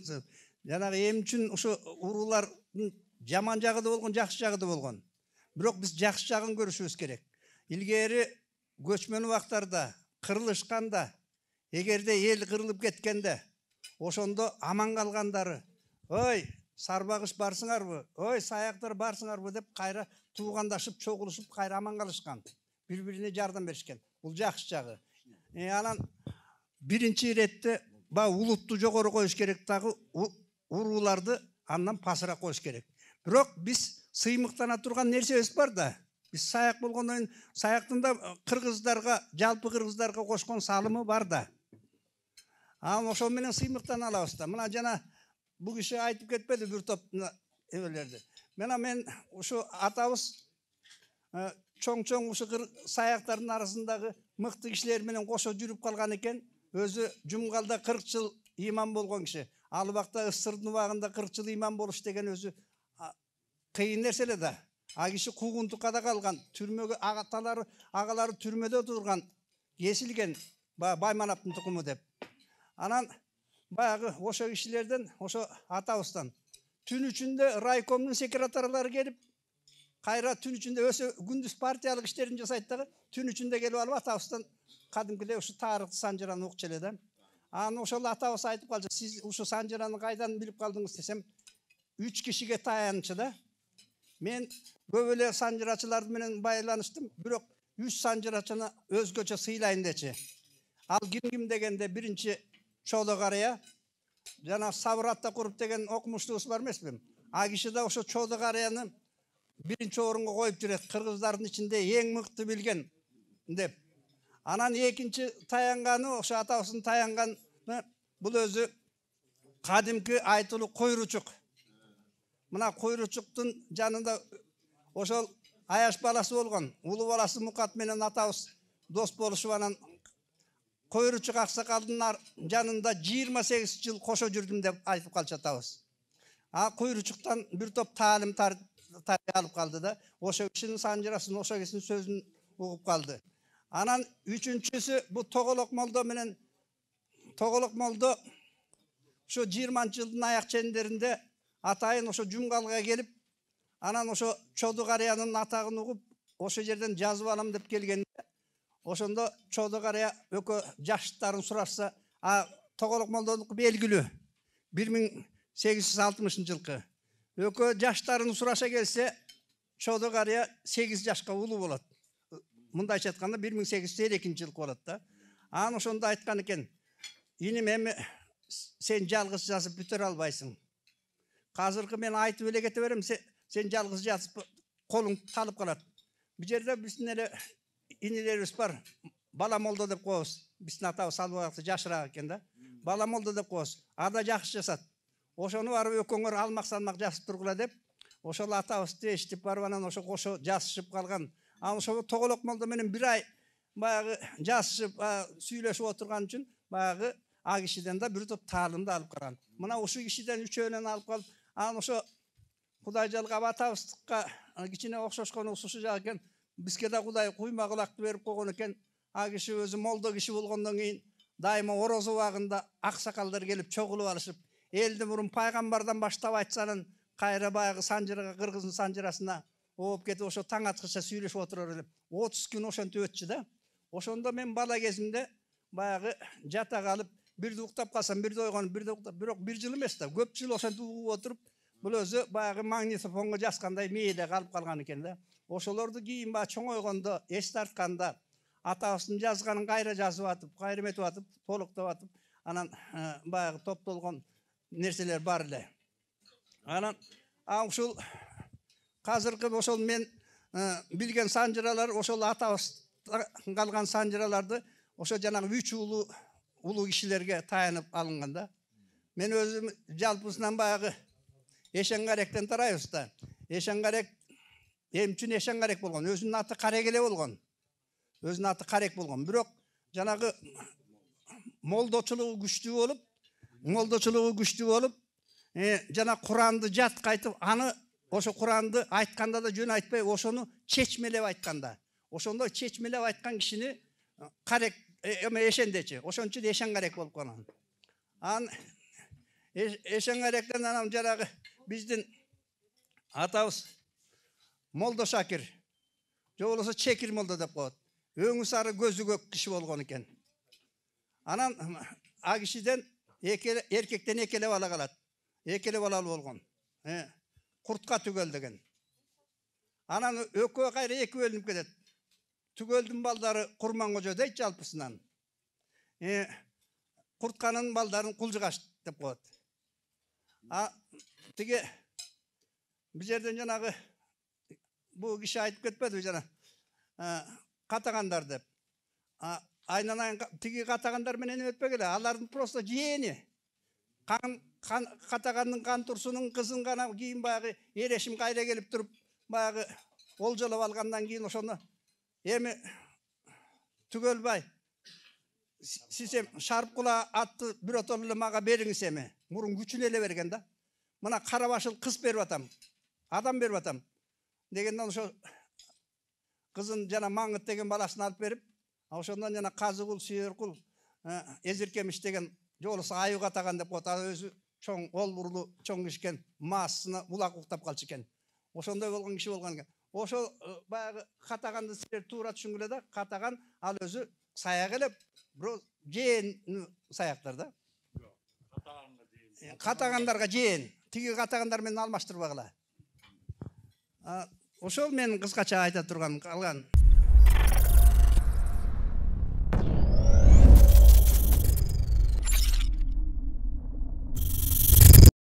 жанагы эмне үчүн ошо уруулардын жаман жагы да болгон, жакшы жагы да болгон. Бирок биз жакшы жагын көрүшүбүз керек. Илгери көчмөн убактарда, кырылышканда, эгерде эл кырылып кеткенде, ошондо аман калгандары ой сарбагыш барсыңарбы, ой саяктар барсыңарбы деп кайра туугандашып чогулушуп кайра аман калышкан, бири бирине жардам беришкен. Бул жакшы жагы. Анан биринчи иретте улутту жогору коюш керек, дагы урууларды андан пасыраак коюш керек. Бирок биз сыймыктана турган нерсебиз бар да. Биз саяк болгондон кийин саяктын да кыргыздарга, жалпы кыргыздарга кошкон салымы бар да. Ошол менен сыймыктана алабыз да. Мына жана бул киши айтып кетпеди бир топ эмелерди. Мен ушу атабыз чоң ушу саяктардын арасындагы мыкты кишилер менен кошо жүрүп калган экен. Өзү Жумгалда 40 жыл имам болгон киши. Ал убакта Ысырдын убагында 40 жыл имам болуш деген өзү кыйын нерсе эле да. А киши куугунтукка да калган, түрмөгө агалары түрмөдө турган, кесилген Байманаптын тукуму деп. Анан баягы ошо кишилерден, ошо атабыздан түн ичинде райкомдун секретарлары келип, кайра түн ичинде өсө күндүз партиялык иштерин жасайт дагы, түн ичинде келип алып атабыздан кадимкидей ушу тарыхты санжыраны укчу эле да. Анан ошол атабыз айтып калчу, сиз ушу санжыраны кайдан билип калдыңыз десем, 3 кишиге таянчы да. Мен көп эле санжырачылар менен байланыштым, бирок 3 санжырачыны өзгөчө сыйлайын дечи. Ал ким дегенде биринчи Чоодо Карыя, жана Сабыр Аттакуров деген окумуштуубуз бар эмеспи? А киши да ошо Чоодо Карыяны биринчи орунга коюп жүрөт, кыргыздардын ичинде эң мыкты билген деп. Анан экинчи таянганы, ошо атабыздын таянганы, бул өзү кадимки Айтылуу Койручук. Мына Койручуктун жанында ошол Аяш баласы болгон, улуу баласы Мукат менен атабыз дос болушуп, анан Койручук аксакалдын жанында 28 жыл кошо жүрдүм деп айтып калчу атабыз. Койручуктан бир топ таалим алып калды да, ошо кишинин санжырасын, ошо кишинин сөзүн угуп калды. Анан үчүнчүсү бу Тоголок молдо менен, Тоголок молдо ошо 20-жылдын аяк чендеринде атайын ошо Жумгалга келип, анан ошо Чоодо Карыянын атагын угуп, ошо жерден жазып алам деп келгенде, ошондо Чоодо Карыя өкө жаштарын сурашса, Тоголок молдонуку белгилүү 1860-жылкы. Өкө жаштарын сураша келсе, Чоодо Карыя 8 жашка улуу болот. Мындайча айтканда 1852-жылкы болот да. Анан ошондо айткан экен, иним эми сен жалгыз жазып бүтөрө албайсың. Казыркы мен айтып эле кете берем, сен жалгыз жазып колуң талып калат. Бул жерде биздин эле инилерибиз бар, Бала молдо деп коебуз. Биздин атабыз албагакта жашыраак экен да. Бала молдо деп коебуз. Ада жакшы жасат. Ошону барып экөөңөр алмак-салмак жазып тургула деп, ошол атабызды эшитип барып анан ошо жазышып калган. Анан ошо Тоголок молдо менен бир ай баягы жазышып, сүйлөшүп отурган үчүн баягы а кишиден да бир топ таалымды алып калган. Мына ушу кишиден үчөөнөн алып калып, анан ошо Кудай жалгап атабыздыкка кичине окшошкону ушул жак экен. Бизге да Кудай куйма кулакты берип койгон экен. А киши өзү молдо киши болгондон кийин дайыма ороз убагында аксакалдар келип чогулуп алышып, элди мурун пайгамбардан баштап айтсанын кайра баягы санжырага, кыргыздын санжырасына ооп кетип, ошо таң аткыча сүйлөшүп отурар эле. 30 күн ошентип өтчү да. Ошондо мен бала кезимде баягы жата калып, бирде уктап калсам, бирде ойгонуп, бирде уктап, бирок бир жыл эмес да, көп жыл ошентип угуп отуруп, бул өзү баягы магнитофонго жазгандай мээде калып калган экен да. Ошолорду кийин чоңойгондо, эс тартканда атабыздын жазганын кайра жазып атып, кайра эметип атып, толуктап атып, анан баягы топтолгон нерселер бар эле. Анан ушул казыркы ошол мен билген санжыралар, ошол атабыз калган санжыраларды ошо жанагы 3 улуу кишилерге таянып алынган да. Мен өзүм жалпысынан баягы Эшенгаректен тарайбыз да. Эшенгарек эмчүн Эшенгарек болгон, өзүнүн аты Карек эле болгон. Өзүнүн аты Карек болгон. Бирок жанагы молдочулугу күчтүү болуп, жана Куранды жат кайтып, аны ошо Куранды айтканда да жөн айтпай, ошону чечмелеп айтканда. Ошондо чечмелеп айткан кишини Карек Эшендечи. Ошон үчүн Эшенгарек болуп калган. Анан Эшенгаректен анан жанагы биздин атабыз Молдо Шакир, же болбосо Чекир молдо деп коет. Өңү сары көзү көк киши болгон экен. Анан а кишиден Эркектен экеле бала калат. Экеле балалы болгон. Куртка түгөл деген. Анан экөө кайра эки бөлүнүп кетет. Түгөлдүн балдары Курмангожо дейт жалпысынан. Куртканын балдарын Кулжыгаш деп коет. Тиги бул жерден жанагы бул киши айтып кетпеди жана катагандар деп. Айнанайын тиги катагандар менен өтпөгеле. Алардын просто жиени. Катагандын Кантурсунун кызын гана кийин баягы Эрешим кайра келип туруп баягы олжолоп алгандан кийин ошону эми түгөлбай сизем Шарпкула атты биротол эле мага бериңиз эми. Мурун күчүн эле берген да. Мына кара башыл кыз берип атам. Адам берип атам. Дегенден ошо кызын жана Маңыт деген баласын алып берип, ошондон жана Казыгул, Сүйөркул, Эзиркемиш деген жолусу аю катаган деп коет. Ал өзү чоң олбурлуу чоң кишкен маасына булак уктап калчу экен. Ошондой болгон киши болгон экен. Ошо баягы катаганды силер туура түшүнгүлө да, катаган ал өзү саяк эле, бирок жээн саяктар да. Катагандарга жээн, тиги катагандар менен алмаштырбагыла. Ошол менин кыскача айта турганым калган.